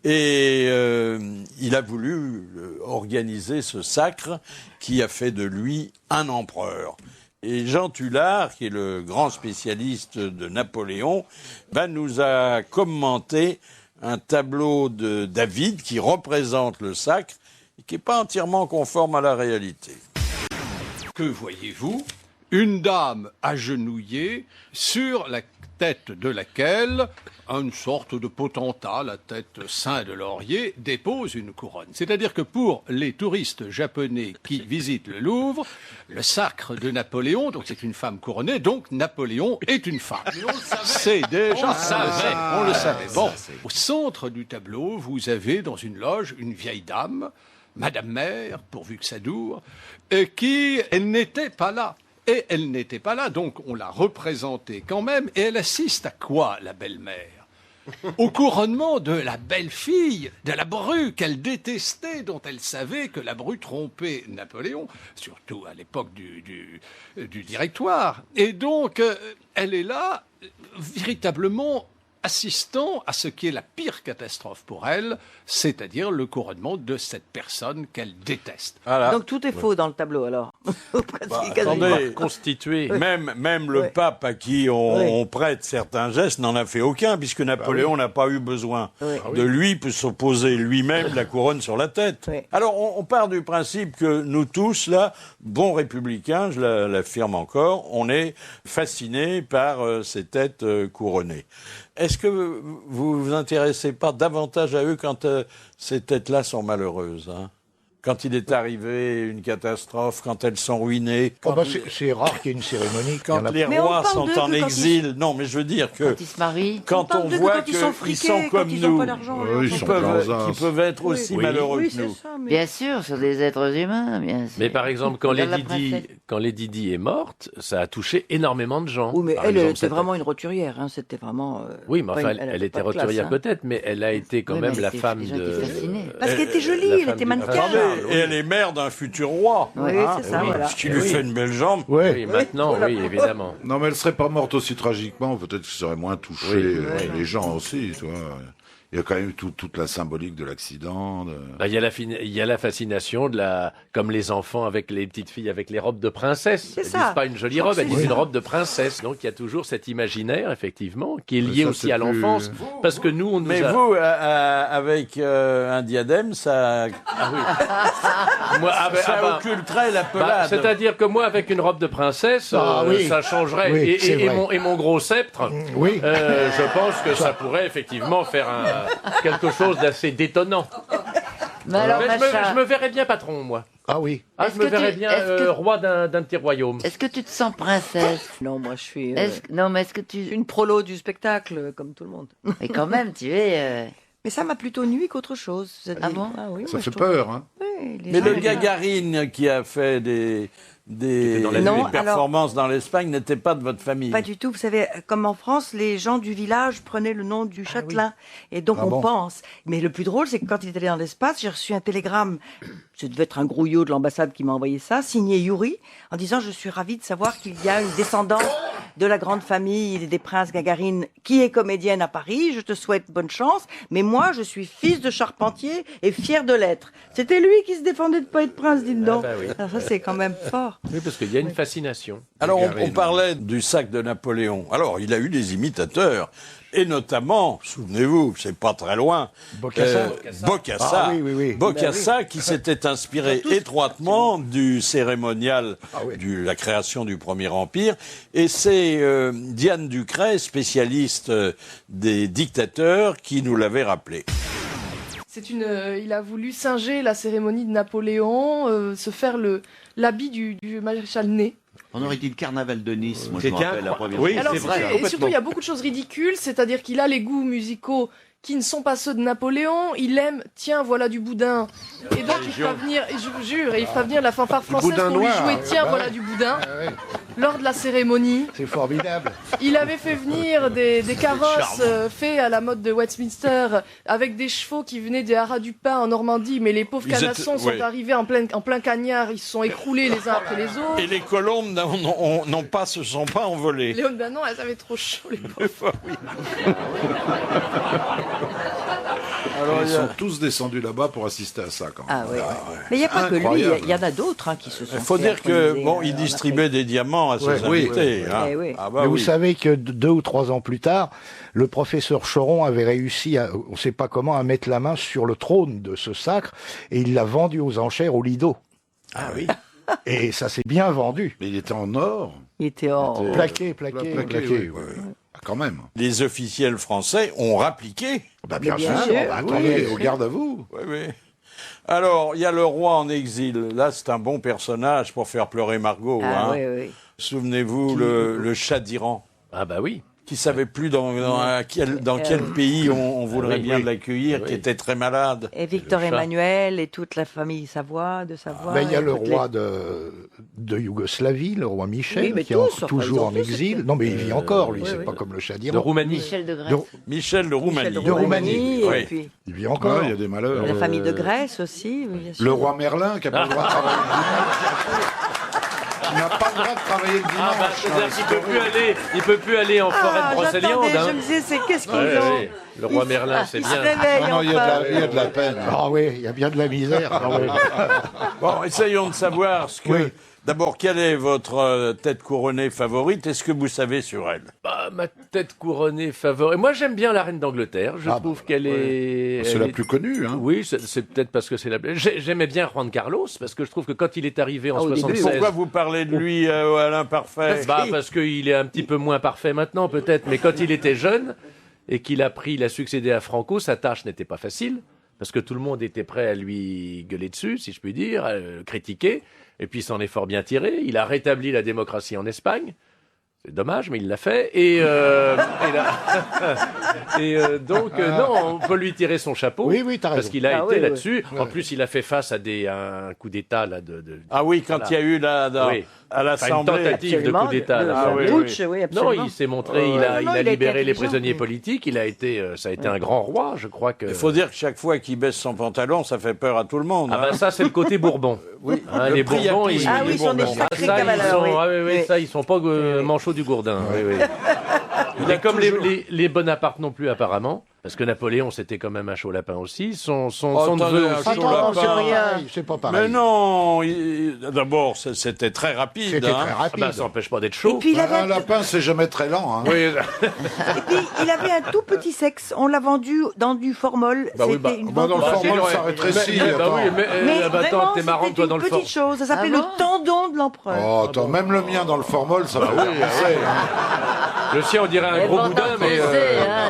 Et il a voulu organiser ce sacre qui a fait de lui un empereur. Et Jean Tullard, qui est le grand spécialiste de Napoléon, nous a commenté un tableau de David qui représente le sacre et qui n'est pas entièrement conforme à la réalité. Que voyez-vous? Une dame agenouillée sur la tête de laquelle une sorte de potentat, la tête ceint de laurier, dépose une couronne. C'est-à-dire que pour les touristes japonais qui visitent le Louvre, le sacre de Napoléon, donc c'est une femme couronnée, donc Napoléon est une femme. C'est déjà on le savait. Bon, au centre du tableau, vous avez dans une loge une vieille dame, Madame Mère, pourvu que ça dure, elle n'était pas là. Et elle n'était pas là, donc on l'a représentée quand même. Et elle assiste à quoi, la belle-mère? Au couronnement de la belle-fille, de la bru qu'elle détestait, dont elle savait que la bru trompait Napoléon, surtout à l'époque du Directoire. Et donc, elle est là, véritablement assistant à ce qui est la pire catastrophe pour elle, c'est-à-dire le couronnement de cette personne qu'elle déteste. Voilà. Donc tout est faux dans le tableau, alors. Attendez, Constitué. Même le pape à qui on prête certains gestes n'en a fait aucun, puisque Napoléon n'a pas eu besoin de lui pour s'opposer lui-même la couronne sur la tête. Oui. Alors, on part du principe que nous tous, là, bons républicains, je l'affirme encore, on est fascinés par ces têtes couronnées. Est-ce que vous vous intéressez pas davantage à eux quand ces têtes-là sont malheureuses, hein? quand il est arrivé une catastrophe, quand elles sont ruinées, Oh quand, bah, c'est rare qu'il y ait une cérémonie. quand Il y en a les Mais on rois parle sont d'eux en que quand exil. Non, mais je veux dire que Quand ils se marient. quand parle on d'eux que voit quand ils sont qu'ils friqués, sont quand comme ils ont nous, pas d'argent. Oui, ils qui sont peuvent, qui peuvent être Oui. aussi Oui. malheureux Oui, que c'est nous. ça. Mais... Bien sûr, sur des êtres humains, bien sûr. Mais par exemple, quand Regarde la Lady princesse. Di, quand Lady Di est morte, ça a touché énormément de gens. Oui, mais Par elle exemple, était cette- vraiment une roturière. Hein. C'était vraiment. Oui, mais pas enfin, une- elle avait était pas de classe, roturière hein. peut-être, mais elle a été quand Oui, même mais la c'était- femme les gens de... étaient fascinés. Parce qu'elle était jolie, la elle femme était du mannequin. prince Attendez, Charles, et oui. elle est mère d'un futur roi. Oui, c'est ça, oui. voilà. Ce qui lui fait une belle jambe. Ouais. Oui, maintenant, oui, évidemment. Non, mais elle serait pas morte aussi tragiquement. Peut-être que ça aurait moins touché les gens aussi, tu vois. Il y a quand même toute la symbolique de l'accident. Bah, il y a la fascination de la, comme les enfants avec les petites filles avec les robes de princesse. C'est Elles ça. disent pas une jolie Je crois robe, que elles c'est disent ça. une robe de princesse. Donc il y a toujours cet imaginaire, effectivement, qui est Mais lié ça, aussi c'est à plus- l'enfance. Parce que nous, on nous Mais a... vous, avec un diadème, ça, Moi, ça occulterait la bah, pelade. c'est-à-dire que moi, avec une robe de princesse, Ah, oui. ça changerait. Oui, c'est vrai. Et mon gros sceptre, Oui. je pense que ça pourrait effectivement faire quelque chose d'assez détonnant. Mais alors, Mais Macha, je me verrais bien patron, moi. Ah oui. Ah, Est-ce je me que verrais tu- bien est-ce que- roi d'un petit royaume. est-ce que tu te sens princesse? Non, moi je suis Non, mais est-ce que tu... une prolo du spectacle, comme tout le monde. Mais quand même, tu es... Mais ça m'a plutôt nuit qu'autre chose. Ah bon? Oui, Ça moi, fait je trouve- peur, hein. Oui, les Mais gens le aiment bien. Gagarine qui a fait des dans la Non, performances dans l'Espagne n'était pas de votre famille. Pas du tout. Vous savez, comme en France, les gens du village prenaient le nom du châtelain. Et donc, Ah on bon pense. Mais le plus drôle, c'est que quand il est allé dans l'espace, j'ai reçu un télégramme. Ce devait être un grouillot de l'ambassade qui m'a envoyé ça, signé Yuri, en disant, je suis ravi de savoir qu'il y a une descendante de la grande famille des princes Gagarine qui est comédienne à Paris. Je te souhaite bonne chance. Mais moi, je suis fils de charpentier et fier de l'être. C'était lui qui se défendait de pas être prince, dites donc. bah oui. Alors ça, c'est quand même fort. Oui, parce qu'il y a une fascination. Alors, on parlait du sac de Napoléon. Alors, il a eu des imitateurs. Et notamment, souvenez-vous, c'est pas très loin, Bokassa. Bokassa. Ah oui, oui, oui. Bokassa qui s'était inspiré étroitement du cérémonial Ah oui. de la création du Premier Empire. Et c'est Diane Ducret, spécialiste des dictateurs, qui nous l'avait rappelé. Il a voulu singer la cérémonie de Napoléon, se faire l'habit du maréchal Ney. On aurait dit le carnaval de Nice, moi je me C'était rappelle la première oui, fois. Alors, c'est vrai, et complètement. surtout, il y a beaucoup de choses ridicules, c'est-à-dire qu'il a les goûts musicaux qui ne sont pas ceux de Napoléon. Il aime, tiens, voilà du boudin. Et donc, il fera venir, et je vous jure, il fera venir la fanfare française boudin pour lui noir, jouer, tiens, bah voilà ouais. du boudin, Ah ouais. lors de la cérémonie. C'est formidable. Il avait fait venir des carrosses faits à la mode de Westminster avec des chevaux qui venaient des haras du Pin en Normandie, mais les pauvres Ils étaient- canassons sont ouais. arrivés en plein cagnard, ils se sont écroulés les uns après les autres. Et les colombes se sont pas envolées. Léon, ben non, elles avaient trop chaud, les pauvres. Alors, ils sont tous descendus là-bas pour assister à ça, quand même. Ah oui. Mais il n'y a pas que lui, Incroyable. il y en a d'autres hein, qui se sont Il faut fait dire que introniser, bon, il en distribuait Afrique. des diamants à ses Ouais, oui, invités. hein. Eh oui. Ah bah Mais vous oui. savez que 2 ou 3 ans plus tard, le professeur Choron avait réussi, on ne sait pas comment, à mettre la main sur le trône de ce sacre et il l'a vendu aux enchères au Lido. Ah oui. Et ça s'est bien vendu. Mais il était en or. Il était hors. Plaqué. Plaqué, oui. ouais. Ah, quand même. Les officiels français ont rappliqué. Bah, bien bien sûr. sûr, Bah, oui, attendez, oui. au garde à vous. Oui, oui. Alors, il y a le roi en exil. Là, c'est un bon personnage pour faire pleurer Margot. Ah hein. oui, oui. Souvenez-vous, le chat d'Iran, Ah bah oui. qui savait plus dans quel pays on voudrait oui, bien oui. l'accueillir, Oui. qui était très malade. Et Victor Le chat. Emmanuel et toute la famille de Savoie. Ben, il y a et le toutes roi de Yougoslavie, le roi Michel, Oui, mais qui est tous, enfin, toujours ils ont en tous exil. été. Non, mais il vit encore, lui, oui, c'est oui. pas comme le chat De d'Iran. Roumanie. Michel de Grèce. De- Michel de Roumanie. Michel de Roumanie, oui. et puis Il vit encore. Ouais, il y a des malheurs. la famille de Grèce aussi, bien sûr. Le roi Merlin qui n'a pas le droit de travailler le dimanche. Il n'a pas le droit de travailler le Ah bah, dimanche. c'est-à-dire qu'il peut plus aller en forêt de Brocéliande. j'attendais, hein. je me disais, c'est qu'est-ce qu'ils Ouais, ont ouais. Le roi Merlin, c'est Ils se bien. réveillent Non, non, il y enfin. a de la peine. Ah oui, il y a bien de la misère. Ah oui. Bon, essayons de savoir ce que... Oui. D'abord, quelle est votre tête couronnée favorite? Est-ce que vous savez sur elle? Bah, ma tête couronnée favorite. Moi, j'aime bien la reine d'Angleterre. Je trouve qu'elle est. C'est elle la est- plus connue, hein. Oui, c'est peut-être parce que c'est la. J'aimais bien Juan Carlos parce que je trouve que quand il est arrivé en Ah, au début, 76. Pourquoi vous parlez de lui à l'imparfait? Bah, parce qu'il est un petit peu moins parfait maintenant, peut-être. Mais quand il était jeune et qu'il a succédé à Franco, sa tâche n'était pas facile. parce que tout le monde était prêt à lui gueuler dessus, si je puis dire, à le critiquer, et puis il s'en est fort bien tiré. Il a rétabli la démocratie en Espagne. C'est dommage, mais il l'a fait. Donc, non, on peut lui tirer son chapeau. Oui, t'as raison. Parce qu'il a été là-dessus. En plus, il a fait face à un coup d'État. Là, Ah oui, quand il y a eu à l'Assemblée. Une tentative de coup d'État à l'Assemblée. Non, il s'est montré, il a libéré les prisonniers politiques. Ça a été un grand roi, je crois que. Il faut dire que chaque fois qu'il baisse son pantalon, ça fait peur à tout le monde. Ah ben ça, c'est le côté Bourbon. Oui. Les Bourbons, ils sont des sacrés cavaliers. Ça, ils sont pas manchots du Gourdin. Oui. Il est comme les Bonaparte non plus, apparemment. Parce que Napoléon, c'était quand même un chaud lapin aussi. Son neveu aussi. C'est pas pareil. Mais non, d'abord, c'était très rapide. C'était très rapide. Ça n'empêche pas d'être chaud. Et puis, Un lapin, c'est jamais très lent. Hein. Oui. Et puis, il avait un tout petit sexe. On l'a vendu dans du formol. Dans le formol, ça rétrécit. Mais attends, t'es marrant, toi, dans le petite chose. Ça s'appelait le tendon de l'empereur. Oh, attends, même le mien dans le formol, ça va. Le sien, on dirait un gros boudin, mais...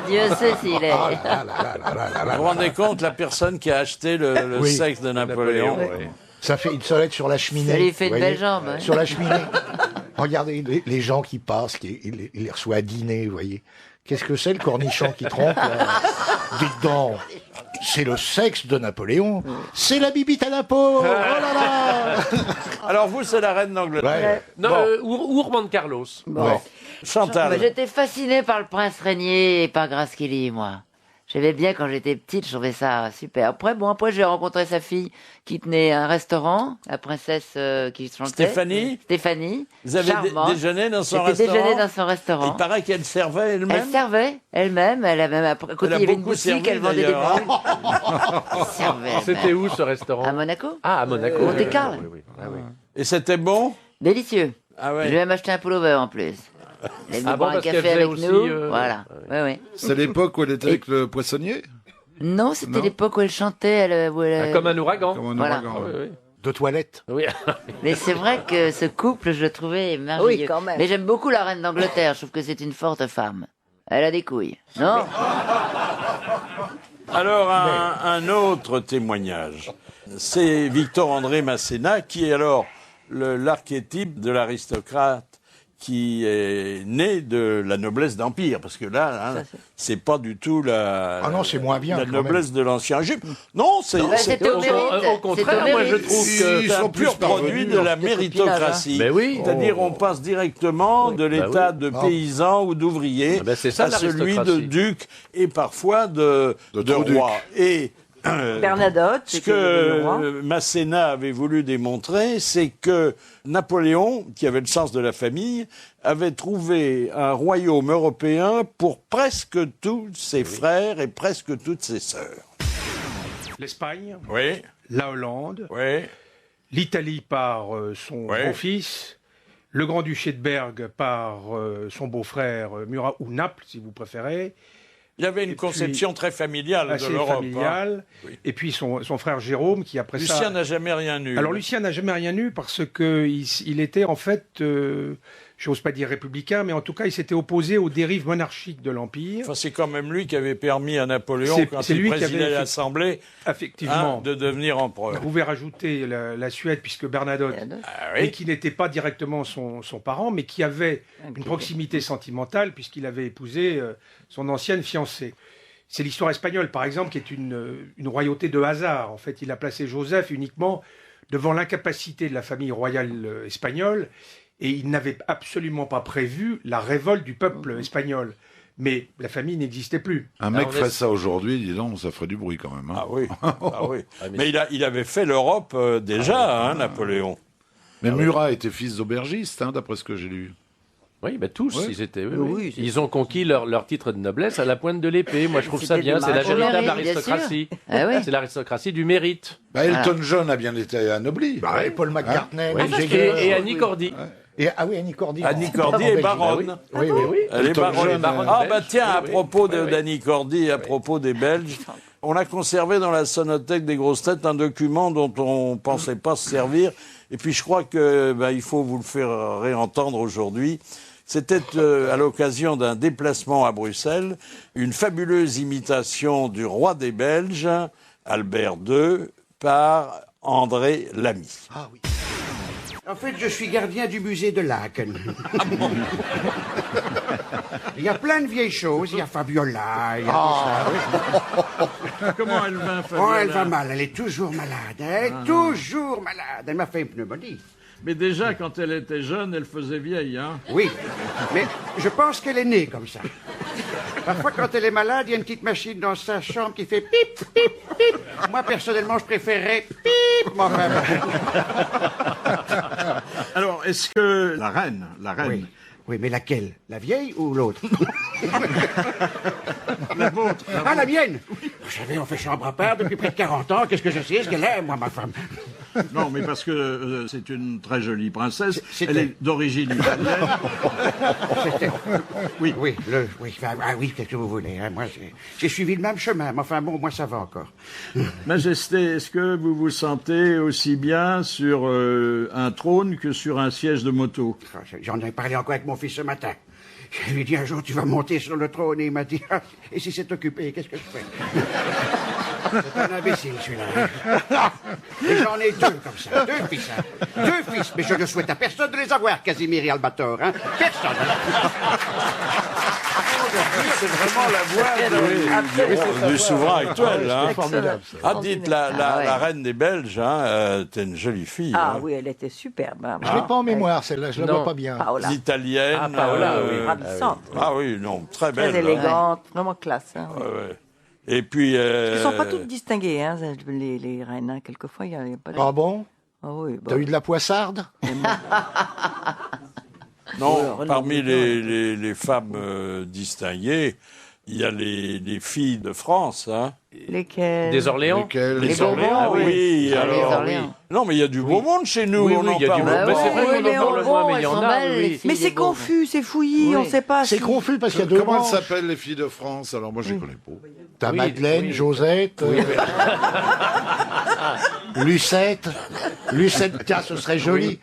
Dieu sait s'il est. Vous vous rendez compte, la personne qui a acheté le sexe de Napoléon. Ça fait une solette sur la cheminée. Ça lui fait vous de voyez, belles jambes. Sur la cheminée. Regardez les gens qui passent, il les reçoit à dîner, vous voyez. Qu'est-ce que c'est le cornichon qui trompe là Dites donc, c'est le sexe de Napoléon. C'est la bibite à Napo. Oh là là. Alors vous, c'est la reine d'Angleterre. Non, Ourmand Carlos. Bon. Chantal. J'étais fascinée par le prince régnier et par Grace Kelly, moi. J'aimais bien quand j'étais petite, je trouvais ça super. Après j'ai rencontré sa fille qui tenait un restaurant, la princesse qui chantait. Stéphanie. Vous avez déjeuné dans son restaurant. Déjeuné dans son restaurant. Il paraît qu'elle servait elle-même. Elle servait elle-même. Elle a même à côté il y avait une boutique, elle vendait des boules. C'était où ce restaurant? À Monaco. Ah, à Monaco. Monte-Carlo. Oui. Et c'était bon? Délicieux. Ah ouais. Je vais même acheter un pullover en plus. Elle est venue boire un café avec nous. Voilà. Oui. C'est l'époque où elle était avec le poissonnier? Non, c'était l'époque où elle chantait. Comme un ouragan. Voilà. De toilette. Oui. Mais c'est vrai que ce couple, je le trouvais merveilleux. Oui, quand même. Mais j'aime beaucoup la reine d'Angleterre. Je trouve que c'est une forte femme. Elle a des couilles. Non? Alors, un autre témoignage. C'est Victor-André Masséna, qui est alors l'archétype de l'aristocrate qui est né de la noblesse d'Empire, parce que là, c'est pas du tout la c'est moins bien, la quand noblesse même. de l'Ancien Égypte. Non, c'est au contraire, moi je trouve que c'est un pur produit de la méritocratie. Mais oui. C'est-à-dire on passe directement de l'état de paysan ou d'ouvrier à celui de duc et parfois de roi. Et Bernadotte, ce que Masséna avait voulu démontrer, c'est que Napoléon, qui avait le sens de la famille, avait trouvé un royaume européen pour presque tous ses frères et presque toutes ses sœurs. L'Espagne, la Hollande, l'Italie par son beau-fils, le Grand-Duché de Bergue par son beau-frère Murat, ou Naples si vous préférez. Il avait une conception très familiale de l'Europe. Et puis son frère Jérôme, qui après Lucien n'a jamais rien eu. Alors Lucien n'a jamais rien eu parce que il était en fait, j'ose pas dire républicain, mais en tout cas il s'était opposé aux dérives monarchiques de l'Empire. Enfin, c'est quand même lui qui avait permis à Napoléon, quand il présidait l'Assemblée, de devenir empereur. On pouvait rajouter la Suède, puisque Bernadotte, et qui n'était pas directement son parent, mais qui avait une proximité sentimentale, puisqu'il avait épousé son ancienne fiancée. C'est l'histoire espagnole, par exemple, qui est une royauté de hasard. En fait, il a placé Joseph uniquement devant l'incapacité de la famille royale espagnole, et il n'avait absolument pas prévu la révolte du peuple espagnol. Mais la famille n'existait plus. Un mec ferait ça aujourd'hui, dis donc, ça ferait du bruit quand même. Hein. Ah oui. Mais il avait fait l'Europe déjà, Napoléon. Mais Murat était fils d'aubergiste, d'après ce que j'ai lu. Oui, tous, ils étaient. Ils ont conquis leur titre de noblesse à la pointe de l'épée. Moi, je trouve ça bien. C'est la véritable aristocratie. C'est l'aristocratie du mérite. Elton John a bien été anobli. Paul McCartney, et Annie Cordy. Annie Cordy. Annie Cordy est baronne. Oui. Elle est baronne. Tiens, à propos d'Annie Cordy, à propos des Belges, on a conservé dans la sonothèque des grosses têtes un document dont on pensait pas se servir. Et puis je crois que il faut vous le faire réentendre aujourd'hui. C'était à l'occasion d'un déplacement à Bruxelles, une fabuleuse imitation du roi des Belges, Albert II par André Lamy. Ah oui. En fait, je suis gardien du musée de Laken. Il y a plein de vieilles choses. Il y a Fabiola, il y a tout ça. Comment elle va, Fabiola? Oh, elle va mal. Elle est toujours malade. Elle est toujours malade. Elle m'a fait une pneumonie. Mais déjà, quand elle était jeune, elle faisait vieille, hein? Oui, mais je pense qu'elle est née comme ça. Parfois, quand elle est malade, il y a une petite machine dans sa chambre qui fait pip, pip, pip. Moi, personnellement, je préférerais pip. Moi, vraiment. Alors, est-ce que la reine, Oui. Oui, mais laquelle? La vieille ou l'autre? la vôtre, Ah, la mienne? Vous savez, on fait chambre à part depuis près de 40 ans. Qu'est-ce que je sais ce qu'elle est, moi, ma femme? Non, mais parce que c'est une très jolie princesse. C'était- Elle est d'origine italienne. Oui. Oui, qu'est-ce que vous voulez, hein? Moi, j'ai suivi le même chemin, mais enfin, bon, moi, ça va encore. Majesté, est-ce que vous vous sentez aussi bien sur un trône que sur un siège de moto? J'en ai parlé encore avec mon fils ce matin. Je lui ai dit un jour, tu vas monter sur le trône, et il m'a dit, ah, et si c'est occupé, qu'est-ce que je fais? C'est un imbécile, celui-là. Et j'en ai deux comme ça, deux fils, hein. Deux fils, mais je ne souhaite à personne de les avoir, Casimir et Albator, hein. Personne. C'est vraiment la voix du souverain actuel. Hein. C'est formidable, ça. Ah, dites, la reine des Belges, hein, t'es une jolie fille. Ah hein. oui, elle était superbe. Hein. Je l'ai pas en mémoire, celle-là, je la vois pas bien. Paola. Italienne. Ah, Paola, oui. Ravissante. Ah oui, non, très belle. Très élégante, vraiment classe. Hein, oui. Ouais, ouais. Et puis... Elles ne sont pas toutes distinguées, hein, les reines. Hein. Quelquefois, il y a pas de... Ah bon? Ah oui, T'as eu de la poissarde? Non, parmi les femmes distinguées, il y a les filles de France. Hein. Lesquelles? Des Orléans? Les Orléans, Ah oui. oui. Ah, alors, les Orléans. Non, mais il y a du beau monde chez nous, Oui, on oui, en il y a du parle. beau monde. C'est vrai qu'on en parle moins, mais il y en a, oui. Mais c'est confus, c'est fouillis, on ne sait pas. C'est si- confus parce qu'il y a deux Comment branches. elles s'appellent les filles de France? Alors moi je les connais pas. T'as Oui, Madeleine, oui. Josette, Lucette. Lucette, tiens, ce serait joli.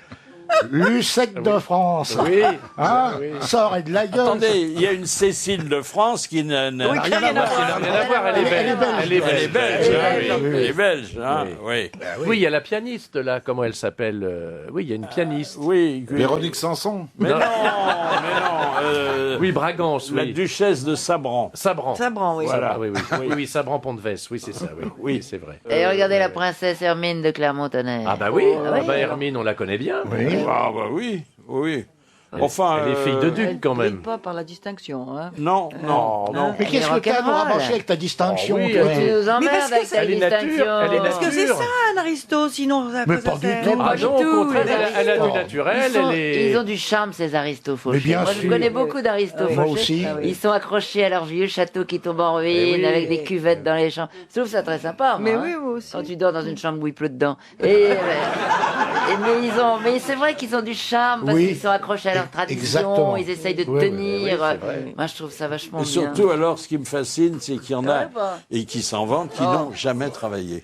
Lucette de France. Oui. Hein? Ça aurait de la gueule. Attendez, il y a une Cécile de France qui n'a Oui, rien à voir. Rien à voir, elle est belle. Elle est belge. hein, oui. Elle est belge, hein, oui. Oui, il y a la pianiste, là, comment elle s'appelle Oui, il y a une pianiste. Oui. Véronique Sanson. Mais non, mais non. Oui, Bragance, La oui. duchesse de Sabran. Sabran. Sabran, oui. Voilà. Ah, oui, oui. Oui, Sabran-Pont-de-Vesse, oui, c'est ça, oui. Oui, c'est vrai. Et regardez la princesse Hermine de Clermont-Tonnerre. Ah bah oui, Ah oui. Hermine, on la connaît bien. Ah bah oui, oui. Enfin, Elle est fille de duc, Elle quand brille même. pas par la distinction. Hein. Non, non. Mais qu'est-ce que t'as à nous ramancher avec ta distinction? Oh oui, toi elle Tu nous emmerdes parce que avec c'est- ta elle est nature, distinction. elle est Parce que c'est nature. ça, un aristo, sinon ça Mais peut ça pas du sert. tout. Ah du non, au tout, contraire, elle a du Oh. naturel, Ils ont du charme, ces aristos fauchés. Mais bien Moi, je sûr. connais beaucoup d'aristos Moi fauchés. aussi. Ah oui. Ils sont accrochés à leur vieux château qui tombe en ruine, oui. avec des cuvettes dans les champs. Je trouve ça très sympa, moi, Mais hein. oui, moi aussi. Quand tu dors dans une chambre où il pleut dedans. Mais c'est vrai qu'ils ont du charme, parce Oui. qu'ils sont accrochés à leur tradition, Exactement. ils essayent de Oui, oui, tenir. oui, c'est vrai. Moi, je trouve ça vachement Et bien. surtout, alors, ce qui me fascine, c'est qu'il y en a Ouais, bah. et qui s'en vantent, qui n'ont jamais travaillé.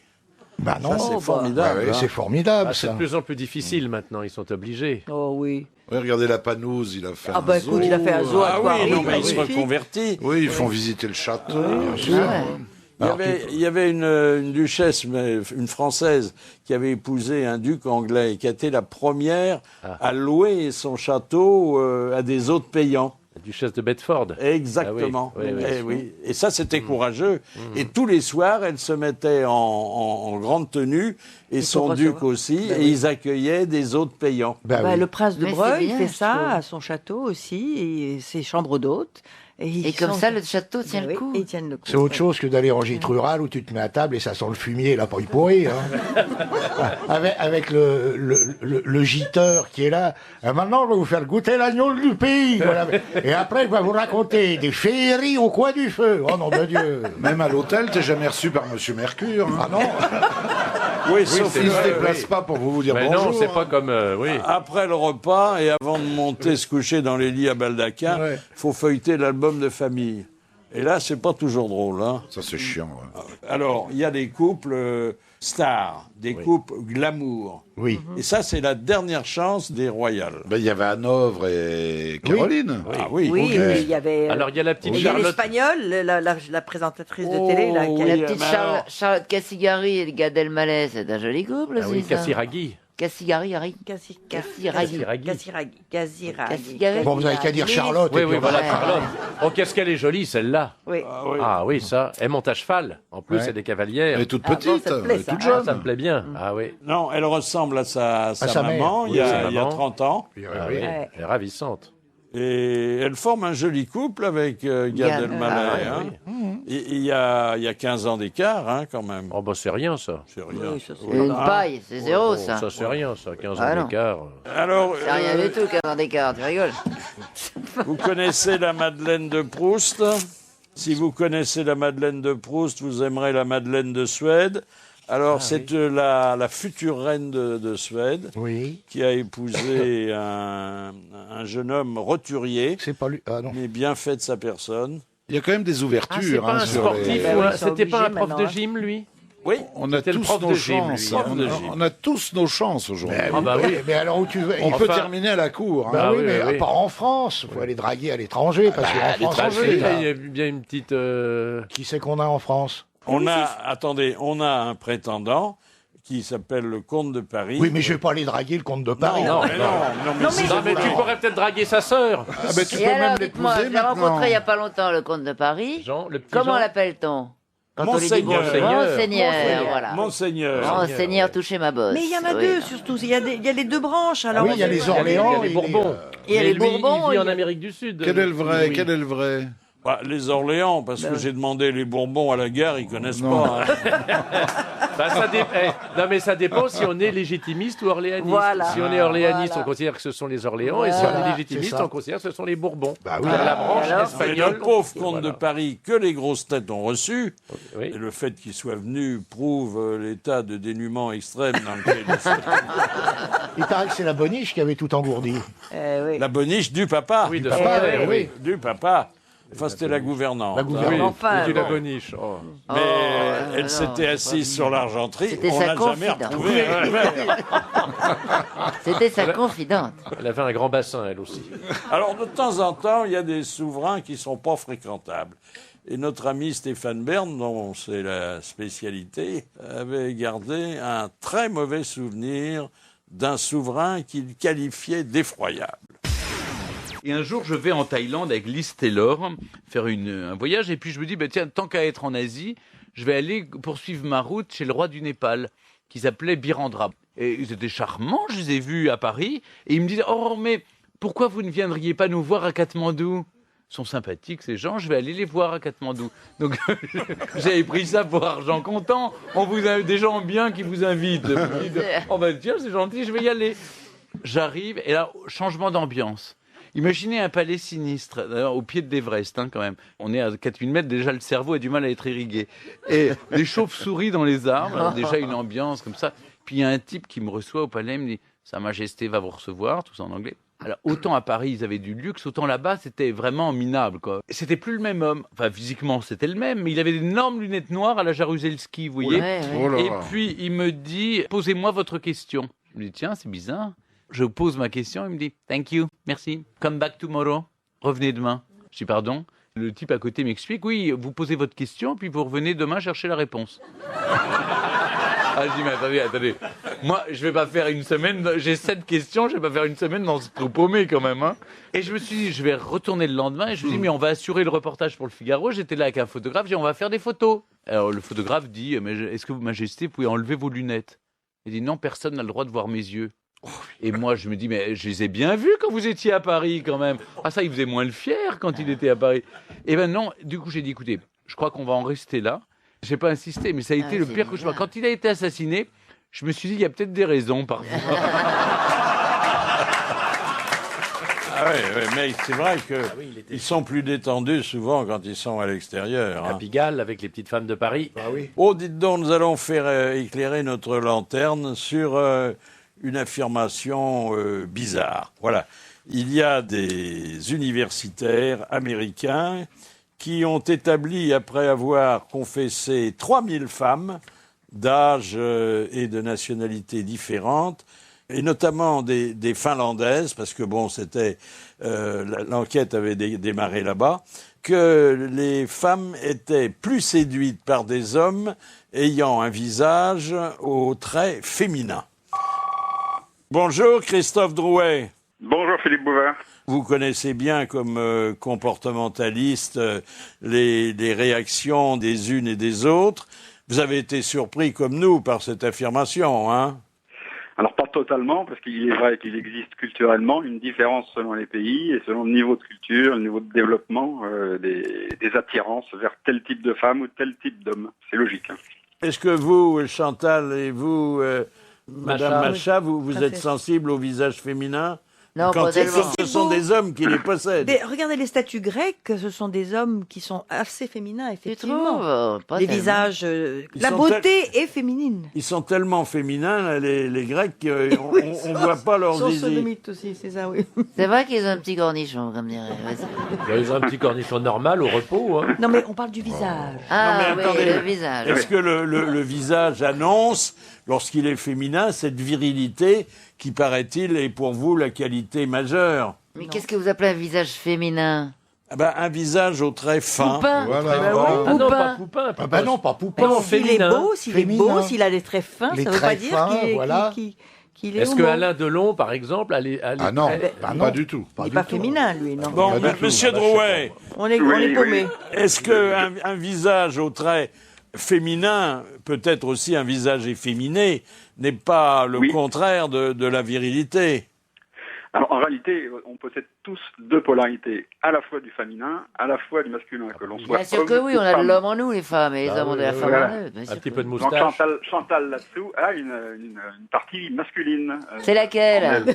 Bah non. Ça, c'est Ouais, formidable. hein. c'est formidable, Ah, c'est ça. de plus en plus difficile maintenant, ils sont obligés. Oh oui. Oui, regardez la Panouse, il a fait Ah un bah zoo. écoute, il a fait un zoo à Ah Thoiry, oui, non, mais il se magnifique. reconvertit. Oui, ils font visiter le château. Bien sûr. Il y avait une duchesse, mais une française, qui avait épousé un duc anglais et qui a été la première à louer son château à des hôtes payants. La duchesse de Bedford. Exactement. Ah oui, oui, oui. Eh oui. Et ça, c'était courageux. Et tous les soirs, elle se mettait en grande tenue, et son pour duc recevoir. aussi, Ben et oui. ils accueillaient des hôtes payants. Bah Bah, oui. le prince de Mais c'est Broglie bien, fait je ça trouve. à son château aussi, et ses chambres d'hôtes. Et comme ça, le château tient Bah le oui, coup. et ils tiennent le coup. C'est autre chose que d'aller en gîte rural où tu te mets à table et ça sent le fumier, là, pour y pourrir. Hein. avec le giteur qui est là. Maintenant, je vais vous faire goûter l'agneau du pays. Voilà. Et après, je vais vous raconter des féeries au coin du feu. Oh non, de Dieu. Même à l'hôtel, t'es jamais reçu par Monsieur Mercure. hein. Ah non. Oui, sauf Il se que- déplace pas pour vous dire Mais bonjour. non, c'est hein. pas comme... oui. Après le repas et avant de monter se coucher dans les lits à baldaquin, Ouais. faut feuilleter l'album de famille. Et là, c'est pas toujours drôle. Hein. Ça, c'est chiant. ouais. Alors, il y a des couples, stars, des couples glamour. Oui. Et ça, c'est la dernière chance des royales. Ben, il y avait Hanovre et Caroline. Ah oui. Oui, mais il y avait. Alors, il y a la petite il y a Charlotte. l'Espagnole, la présentatrice de télé, là, qui La a petite Charlotte Cassigari et Gad Elmaleh, c'est un joli couple Ah aussi. oui, ça. Casiraghi. Cassigari, Harry. Casiraghi. Bon, vous avez qu'à dire Charlotte. Oui, et oui, puis voilà, voilà. Charlotte. Oh, qu'est-ce qu'elle est jolie, celle-là. Oui. Ah oui, ça. Elle monte à cheval. En plus, Ouais. elle est cavalière. Elle est toute Ah, bon, petite, ça te plaît, elle est ça. toute Ah, jeune. ça me plaît bien. Ah oui. Non, elle ressemble à sa sa maman, mère. il y Oui, a, sa il y a maman. 30 ans. Ah oui, Ouais. elle est ravissante. Et elle forme un joli couple avec Gad Gad. Elmaleh. Ah, hein. oui. Et il y a 15 ans d'écart, hein, quand même. Oh, bah, c'est rien, ça. C'est rien. Une paille, c'est zéro, ça. Ça, c'est rien, ça. 15 Ah, ans non. d'écart. Alors, C'est rien du tout, 15 ans d'écart, tu rigoles. vous connaissez la Madeleine de Proust? Si vous connaissez la Madeleine de Proust, vous aimerez la Madeleine de Suède. Alors, c'est la future reine de Suède qui a épousé un jeune homme roturier, C'est pas lui. Ah non. mais bien fait de sa personne. Il y a quand même des Ah, c'est ouvertures. pas un sur sportif, les- Ben oui, ils sont c'était pas un obligés prof de maintenant, gym, lui. Oui, On a C'était le tous prof nos de gym, chances. lui. On on a tous nos chances aujourd'hui. Ah bah oui. Mais alors où tu veux On peut Enfin- terminer à la cour. hein. Bah Ah oui, oui, mais oui. pas en France. Il faut aller draguer à l'étranger parce qu'en France, Ah, on si, veut, il là. y a bien une petite... Qui c'est qu'on a en France? on a un prétendant qui s'appelle le comte de Paris. Oui, mais je vais pas aller draguer le comte de Paris. Non, mais non. mais Non, si- mais- Non, mais tu pourrais peut-être draguer sa sœur. Ah, ben, tu Et peux même alors, dites-moi, l'épouser je l'ai maintenant. rencontré il n'y a pas longtemps, le comte de Paris. Jean, le petit Comment Jean. l'appelle-t-on quand on lui dit Monseigneur. bonjour? Monseigneur, voilà. Monseigneur. Monseigneur, touchez ma bosse. Mais il y en a Oui. deux, surtout. Il y a les deux branches. Ah Alors, oui, il y a les Orléans. Il y a les Bourbons. Il y a Mais les lui, Bourbons, il vit il en y a- Amérique du Sud. Quel est le vrai Oui. Quel est le vrai Bah, les Orléans, parce que j'ai demandé les Bourbons à la gare, ils connaissent Non. pas. hein. Bah, non, mais ça dépend si on est légitimiste ou orléaniste. Voilà. Si on est orléaniste, Voilà. on considère que ce sont les Orléans, et si on Voilà. est légitimiste, C'est ça. on considère que ce sont les Bourbons. Bah oui. La branche alors Mais espagnole. le pauvre comte Voilà. de Paris que les grosses têtes ont reçu, Oui. et le fait qu'il soit venu prouve l'état de dénuement extrême dans lequel il se Il paraît que c'est la boniche qui avait tout engourdi. oui. La boniche du papa. Oui, de papa, son père, oui. oui. Du papa. Enfin, c'était la gouvernante. La gouvernante. Oui, Enfin, et du bon. Laboniche. Oh. Mais elle non, s'était assise sur l'argenterie. C'était On sa n'a jamais confidente. retrouvé un verre. C'était sa confidente. Elle avait un grand bassin, elle aussi. Alors, de temps en temps, il y a des souverains qui sont pas fréquentables. Et notre ami Stéphane Bern, dont c'est la spécialité, avait gardé un très mauvais souvenir d'un souverain qu'il qualifiait d'effroyable. Et un jour, je vais en Thaïlande avec Liz Taylor faire un voyage. Et puis, je me dis, bah, tiens, tant qu'à être en Asie, je vais aller poursuivre ma route chez le roi du Népal, qui s'appelait Birendra. Et ils étaient charmants, je les ai vus à Paris. Et ils me disaient, oh, mais pourquoi vous ne viendriez pas nous voir à Katmandou ? Ils sont sympathiques, ces gens, je vais aller les voir à Katmandou. Donc, j'avais pris ça pour argent comptant. On vous a des gens bien qui vous invitent. Oh, bah, tiens, c'est gentil, je vais y aller. J'arrive, et là, changement d'ambiance. Imaginez un palais sinistre, d'ailleurs, au pied de l'Everest, hein, quand même. On est à 4000 mètres, déjà le cerveau a du mal à être irrigué. Et des chauves-souris dans les arbres, alors, déjà une ambiance comme ça. Puis il y a un type qui me reçoit au palais, il me dit « Sa Majesté va vous recevoir », tout ça en anglais. Alors, autant à Paris, ils avaient du luxe, autant là-bas, c'était vraiment minable, quoi. C'était plus le même homme. Enfin, physiquement, c'était le même, mais il avait d'énormes lunettes noires à la Jaruzelski, vous voyez. Ouais, ouais. Oh là Et là. puis, il me dit « Posez-moi votre question ». Je me dis « Tiens, c'est bizarre ». Je pose ma question, il me dit « Thank you, merci, come back tomorrow ». Revenez demain. Je dis « Pardon ». Le type à côté m'explique « Oui, vous posez votre question, puis vous revenez demain chercher la réponse ». Ah, je dis, mais attendez. Moi, je vais pas faire une semaine, j'ai 7 questions, je vais pas faire une semaine dans ce trou paumé quand même, hein. Et je me suis dit, je vais retourner le lendemain et je me suis dit, mais on va assurer le reportage pour le Figaro. J'étais là avec un photographe, j'ai dit, on va faire des photos. Alors, le photographe dit, mais est-ce que, Majesté, vous pouvez enlever vos lunettes? Il dit, non, personne n'a le droit de voir mes yeux. Et moi, je me dis, mais je les ai bien vus quand vous étiez à Paris, quand même. Ah, ça, il faisait moins le fier quand il était à Paris. Et ben non, du coup, j'ai dit, écoutez, je crois qu'on va en rester là. J'ai pas insisté, mais ça a été le pire cauchemar. Quand il a été assassiné, je me suis dit, il y a peut-être des raisons parfois. Ah oui, mais c'est vrai qu'ils sont plus détendus souvent quand ils sont à l'extérieur. À Hein. Pigalle, avec les petites femmes de Paris. Ah oui. Oh, dites donc, nous allons faire éclairer notre lanterne sur une affirmation bizarre. Voilà. Il y a des universitaires américains qui ont établi, après avoir confessé 3000 femmes, d'âge et de nationalités différentes, et notamment des Finlandaises, parce que bon, c'était l'enquête avait démarré là-bas, que les femmes étaient plus séduites par des hommes ayant un visage aux traits féminins. Bonjour Christophe Drouet. Bonjour Philippe Bouvard. Vous connaissez bien comme comportementaliste les réactions des unes et des autres. Vous avez été surpris comme nous par cette affirmation, hein? Alors pas totalement, parce qu'il est vrai qu'il existe culturellement une différence selon les pays et selon le niveau de culture, le niveau de développement, des attirances vers tel type de femme ou tel type d'homme. C'est logique. Hein. Est-ce que vous, Chantal, et vous, Madame Macha, vous êtes fait. sensible au visage féminin? Non, Quand pas tellement. ce sont des hommes qui les possèdent. Regardez les statues grecques, ce sont des hommes qui sont assez féminins, effectivement. trouves Pas les tellement. visages, Ils la sont beauté est féminine. Ils sont tellement féminins, là, les Grecs, qu'on Oui, on voit pas leurs Ils sont zizi. sodomites aussi, c'est ça, oui. C'est vrai qu'ils ont un petit cornichon, comme dirait. Vas-y. Ils ont un petit cornichon normal au repos. Hein. Non, mais on parle du visage. Ah Non, mais oui, attendez, le visage. Est-ce que le visage annonce, lorsqu'il est féminin, cette virilité qui, paraît-il, est pour vous la qualité majeure? Mais qu'est-ce que vous appelez un visage féminin? Ah ben, un visage aux traits fins. Poupin. Voilà. Ben oui, Ah non, Poupin. pas Poupin. Ah bah non, pas Poupin. Non, S'il est féminin. beau, s'il a des traits fins, Les ça ne veut pas traits dire fins, qu'il est, voilà. qu'il est Est-ce que homo. Alain Delon, par exemple, a les Ah non, Bah non. pas du tout. Il n'est pas féminin, lui, non. Bon, Pas du tout. monsieur Drouet, On est Oui, paumé. est-ce qu'un visage aux traits féminins, peut-être aussi un visage efféminé, n'est pas le Oui. contraire de la virilité? Alors en réalité, on possède tous deux polarités, à la fois du féminin, à la fois du masculin, que l'on soit Bien sûr homme que oui, ou on a de femme. l'homme en nous, les femmes, et les hommes ont de la femme voilà. en eux. Bien sûr Un petit que peu de oui. Donc moustache. Chantal là-dessous a une partie masculine. C'est laquelle? en elle.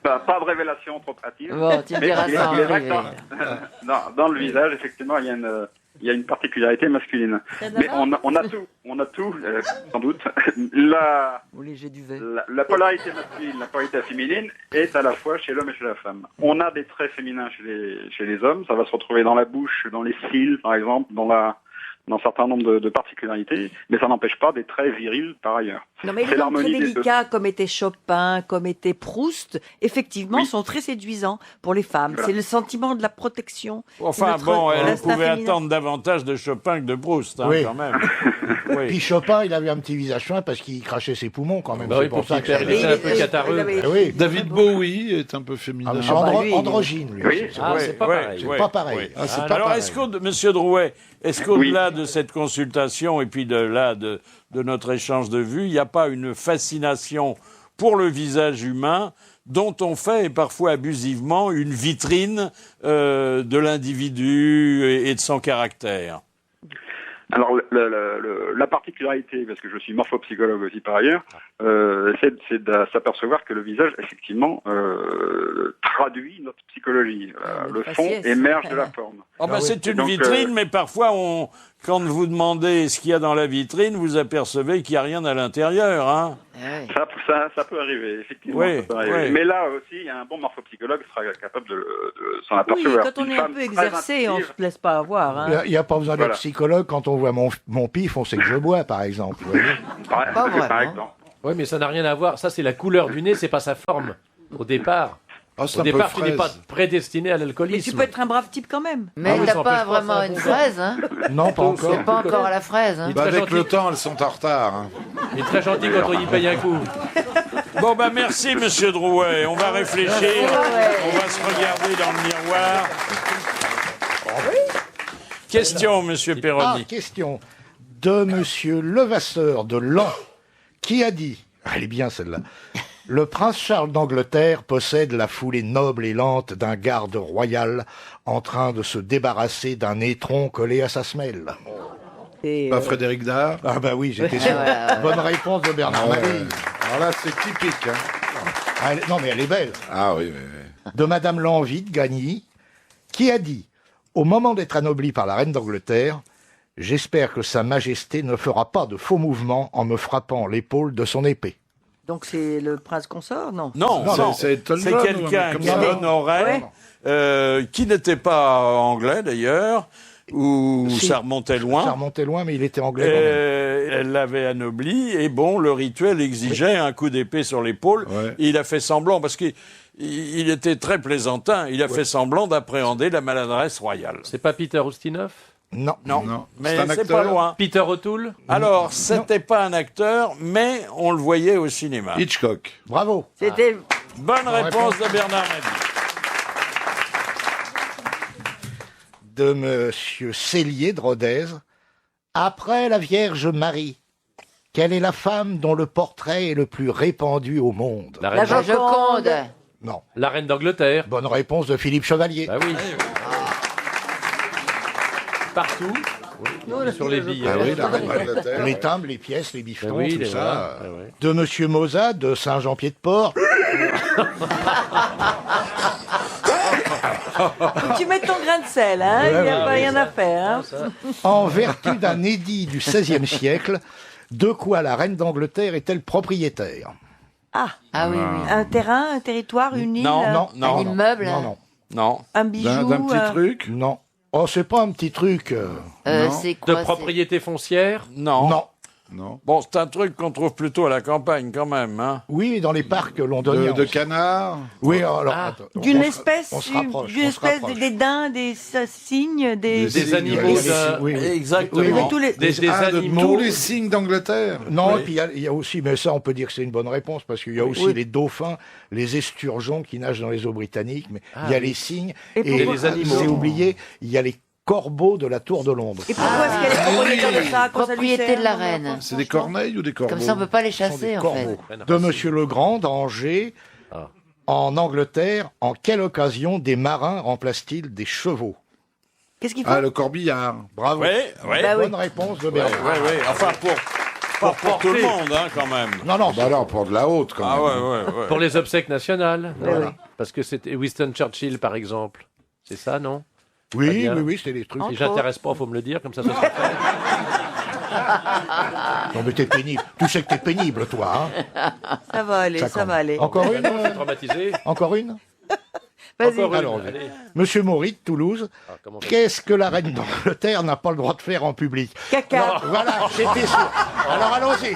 Pas de révélation trop hâtive. Bon, tu me Mais diras il est ça en vrai que privé. dans le visage, effectivement, il y a une particularité masculine. Mais on a tout, sans doute. Au léger du verre. La polarité masculine, la polarité féminine est à la fois chez l'homme et chez la femme. On a des traits féminins chez les hommes, ça va se retrouver dans la bouche, dans les cils, par exemple, dans un certain nombre de particularités, mais ça n'empêche pas des traits virils par ailleurs. Non, mais C'est les noms très l'harmonie des deux. délicats, comme était Chopin, comme était Proust, effectivement, sont très séduisants pour les femmes. Voilà. C'est le sentiment de la protection. Enfin, notre bon, elle instinct pouvait féminin. attendre davantage de Chopin que de Proust, hein, Oui. quand même. Oui. Puis Chopin, il avait un petit visage fin parce qu'il crachait ses poumons quand même. Bah C'est oui, pour pour ça qu'il que perd, ça- il était un peu catarreux. Eh oui. David Bowie est un peu féminin. Ah, mais Ah bah lui, androgyne, lui. Oui. Ah, c'est pas pareil. C'est pas pareil. Ah, c'est Ah, pas Alors, pareil. Monsieur Drouet, est-ce qu'au-delà de cette consultation et puis de notre échange de vues, il n'y a pas une fascination pour le visage humain dont on fait, et parfois abusivement, une vitrine de l'individu et de son caractère? Alors la particularité, parce que je suis morphopsychologue aussi par ailleurs, c'est de s'apercevoir que le visage, effectivement, traduit notre psychologie. Le fond faciès. émerge de la forme. Oh ben, c'est une Donc, vitrine, mais parfois, quand vous demandez ce qu'il y a dans la vitrine, vous apercevez qu'il n'y a rien à l'intérieur. Hein. Ça peut arriver, effectivement. Oui, ça peut arriver. oui. Mais là aussi, un bon morphopsychologue sera capable de s'en Oui, apercevoir. quand on Une est un femme peu très exercé, on ne intuitive, se laisse pas avoir. Hein. Il n'y a pas besoin d'être Voilà. psychologue quand on voit mon pif, on sait que je bois, par exemple. vous voyez. par vraiment. exemple. Oui, mais ça n'a rien à voir. Ça, c'est la couleur du nez, c'est pas sa forme. Au départ. Ah, c'est Au un peu départ, tu n'es fraise. pas prédestiné à Mais l'alcoolisme. tu peux être un brave type quand même. Mais Ah oui, t'as ça pas empêche pas vraiment ça, une bon fraise, hein? Non, pas encore. C'est pas encore à la fraise, hein? Il est Bah, très avec gentil. le temps, elles sont en retard. Hein. Il est très gentil quand on y paye un coup. Bon, ben merci, Monsieur Drouet. On va réfléchir. On va se regarder dans le miroir. Question, Monsieur Ah, Perroni. question de Monsieur Levasseur de Laon, qui a dit, elle est bien celle-là, le prince Charles d'Angleterre possède la foulée noble et lente d'un garde royal en train de se débarrasser d'un étron collé à sa semelle. Pas Frédéric Dard. Ah bah oui, j'étais sûr. Voilà. Bonne réponse de Bernard Ouais. Mabille. Alors là, c'est typique. Hein. Ah, non mais elle est belle. Ah oui, oui. De Madame Lanvie de Gagny, qui a dit, au moment d'être anoblie par la reine d'Angleterre, j'espère que Sa Majesté ne fera pas de faux mouvements en me frappant l'épaule de son épée. Donc c'est le prince consort, non? Non, non, c'est Elton c'est John, quelqu'un comme qui ça. honorait, qui n'était pas anglais d'ailleurs, où Si. ça remontait loin. Ça remontait loin, mais il était anglais. quand même. Elle l'avait anobli et bon, le rituel exigeait un coup d'épée sur l'épaule. Il a fait semblant, parce qu'il était très plaisantin, il a fait semblant d'appréhender la maladresse royale. C'est pas Peter Ustinov? Non. Non, mais C'est un c'est acteur pas loin. Peter O'Toole? Alors, c'était pas un acteur, mais on le voyait au cinéma. Hitchcock. Bravo. C'était... Bonne réponse de Bernard Mabie. De Monsieur Cellier de Rodez. Après la Vierge Marie, quelle est la femme dont le portrait est le plus répandu au monde? La Joconde. Non. La reine d'Angleterre. Bonne réponse de Philippe Chevalier. Bah oui. Partout. Oui, sur les billets. Ah oui, la reine d'Angleterre. Les timbres, les pièces, les bifetons, oui, tout les ça. voilà. Ouais. De Monsieur Moza, de Saint-Jean-Pied-de-Port. Faut que tu mettes ton grain de sel, hein. Ouais, Il n'y a ouais, pas ouais, rien ça. à faire. Hein. En vertu d'un édit du XVIe siècle, de quoi la reine d'Angleterre est-elle propriétaire? Ah oui, oui. Un terrain, un territoire, une île, Non. Un immeuble. Non. un bijou. D'un petit truc? Non. Oh, c'est pas un petit truc. Euh, non. c'est quoi, De c'est- propriété foncière? Non. Non. Non. Bon, c'est un truc qu'on trouve plutôt à la campagne quand même. Hein. Oui, dans les parcs londoniens. De canard. Oui, alors. Ah. attends, D'une on se- espèce, on se rapproche, d'une on se espèce rapproche. des daims, des cygnes, Des animaux de... Oui, oui. Exactement. Oui, oui. tous les- Des De animaux... tous les signes d'Angleterre. Non, Oui. et puis il y a aussi, mais ça on peut dire que c'est une bonne réponse, parce qu'il y a aussi les dauphins, les esturgeons qui nagent dans les eaux britanniques, mais il y a les cygnes, Et et pourquoi- les animaux. c'est oublié, il y a les corbeaux de la Tour de Londres. Et pourquoi est-ce qu'elle est propriétaire de ça? À quoi ça lui Propriété sert, de la non, reine. C'est des corneilles ou des corbeaux? Comme ça, on peut pas les Ce sont des chasser, en corbeaux. fait. De Monsieur Legrand d'Angers, Ah. en Angleterre, en quelle occasion des marins remplacent-ils des chevaux? Qu'est-ce qu'il faut? Ah, le corbillard. Bravo. Oui, oui. Bah oui. Bonne réponse de Oui, Bernard. oui. Enfin, pas pour tout le monde, hein, quand même. Non, non, Bah alors, pour de la haute, quand Ah même. ouais. Pour les obsèques nationales. Voilà. Parce que c'était Winston Churchill, par exemple. C'est ça, non? oui, Très bien. oui, oui, c'était des trucs. Si j'intéresse pas, faut me le dire, comme ça sera fait. Non, mais t'es pénible. Tu sais que t'es pénible, toi. Hein. Ça va aller, ça compte. va aller. Encore une Je suis traumatisé. Encore une Vas-y. Encore une. Alors, Allez. Monsieur Maury de Toulouse, Ah, comment ça qu'est-ce que la reine d'Angleterre n'a pas le droit de faire en public? Caca. Voilà, j'étais sûr. Alors allons-y.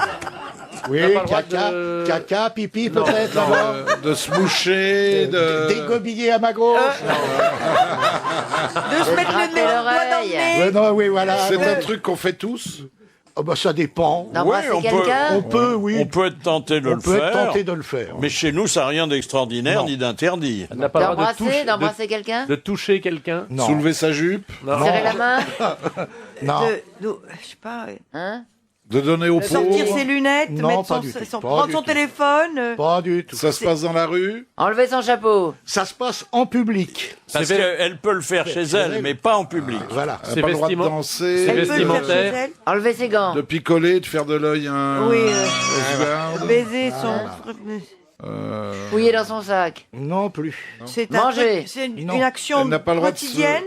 Oui, n'a pas le droit caca, de- caca, pipi peut-être là-bas. De se moucher, de... Dégobiller à ma gauche. De se mettre le nez dans le doigt dans le nez. Ouais, non, oui, voilà. C'est Ouais. un truc qu'on fait tous. Oh, bah, ça dépend. D'embrasser on peut- quelqu'un. On peut, oui. On peut être tenté de On le peut être faire. tenté de le faire. Mais chez nous, ça n'a rien d'extraordinaire Non. ni d'interdit. Elle n'a pas le droit de toucher, D'embrasser quelqu'un. de toucher quelqu'un. Non. Soulever sa jupe. Non. Serrer la main. Non. Je sais pas. Hein? De donner au Sortir pauvres. ses lunettes, Non, mettre pas son, du tout. Pas prendre du son tout. téléphone. Pas du tout. Ça se passe dans la rue. Enlever son chapeau. Ça se passe en public. Parce C'est qu'elle peut le faire chez elle, mais pas en public. Voilà. Elle n'a pas le droit de danser, c'est Elle peut le faire chez vestimentaire. elle. Enlever ses gants. de picoler, de faire de l'œil à un... Oui, aux gardes. baiser son. Fouiller dans son sac. Non plus. C'est un Manger. truc- c'est une, Non. une action Elle n'a pas le droit de se- quotidienne.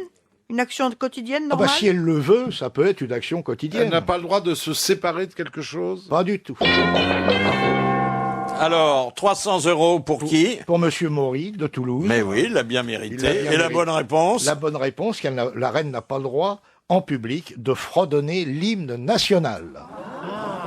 Une action quotidienne Ah bah, normale. si elle le veut, ça peut être une action Elle quotidienne. n'a pas le droit de se séparer de quelque chose. Pas du tout. Alors, 300 € pour qui? Pour Monsieur Maury de Toulouse. Mais oui, il l'a bien Il mérité. l'a bien Et la mérité. bonne réponse? La bonne réponse, la reine n'a pas le droit, en public, de fredonner l'hymne national.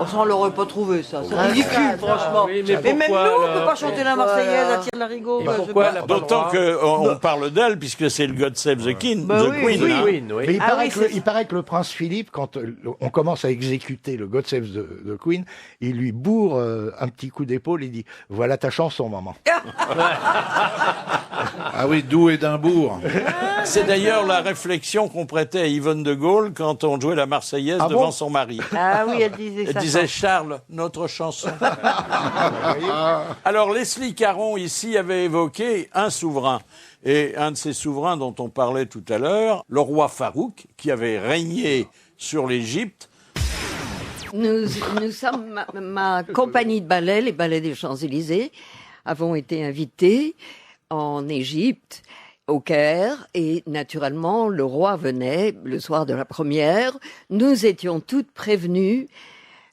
Oh, ça, on l'aurait pas trouvé, ça. C'est Ah, ridicule, ça, franchement. oui, mais même nous, pourquoi, on peut alors pas chanter la Marseillaise à Tire-Larigot. Et bah, pourquoi je- elle a pas le D'autant droit qu'on parle d'elle, puisque c'est le God Save the King, Bah the oui, Queen. oui. hein. Queen, oui. Mais il, Ah paraît oui, que le, c'est- il paraît que le prince Philippe, quand on commence à exécuter le God Save the Queen, il lui bourre un petit coup d'épaule, il dit « Voilà ta chanson, maman. Ah oui, Doux et Dimbourg. C'est d'ailleurs la réflexion qu'on prêtait à Yvonne de Gaulle quand on jouait la Marseillaise Ah devant bon son mari. Ah oui, elle disait Elle ça. disait Charles, notre chanson. Alors Leslie Caron ici avait évoqué un souverain. Et un de ces souverains dont on parlait tout à l'heure, le roi Farouk, qui avait régné sur l'Égypte. Nous sommes, ma compagnie de ballet, les ballets des Champs-Élysées, avons été invités en Égypte, au Caire, et naturellement, le roi venait le soir de la première. Nous étions toutes prévenues.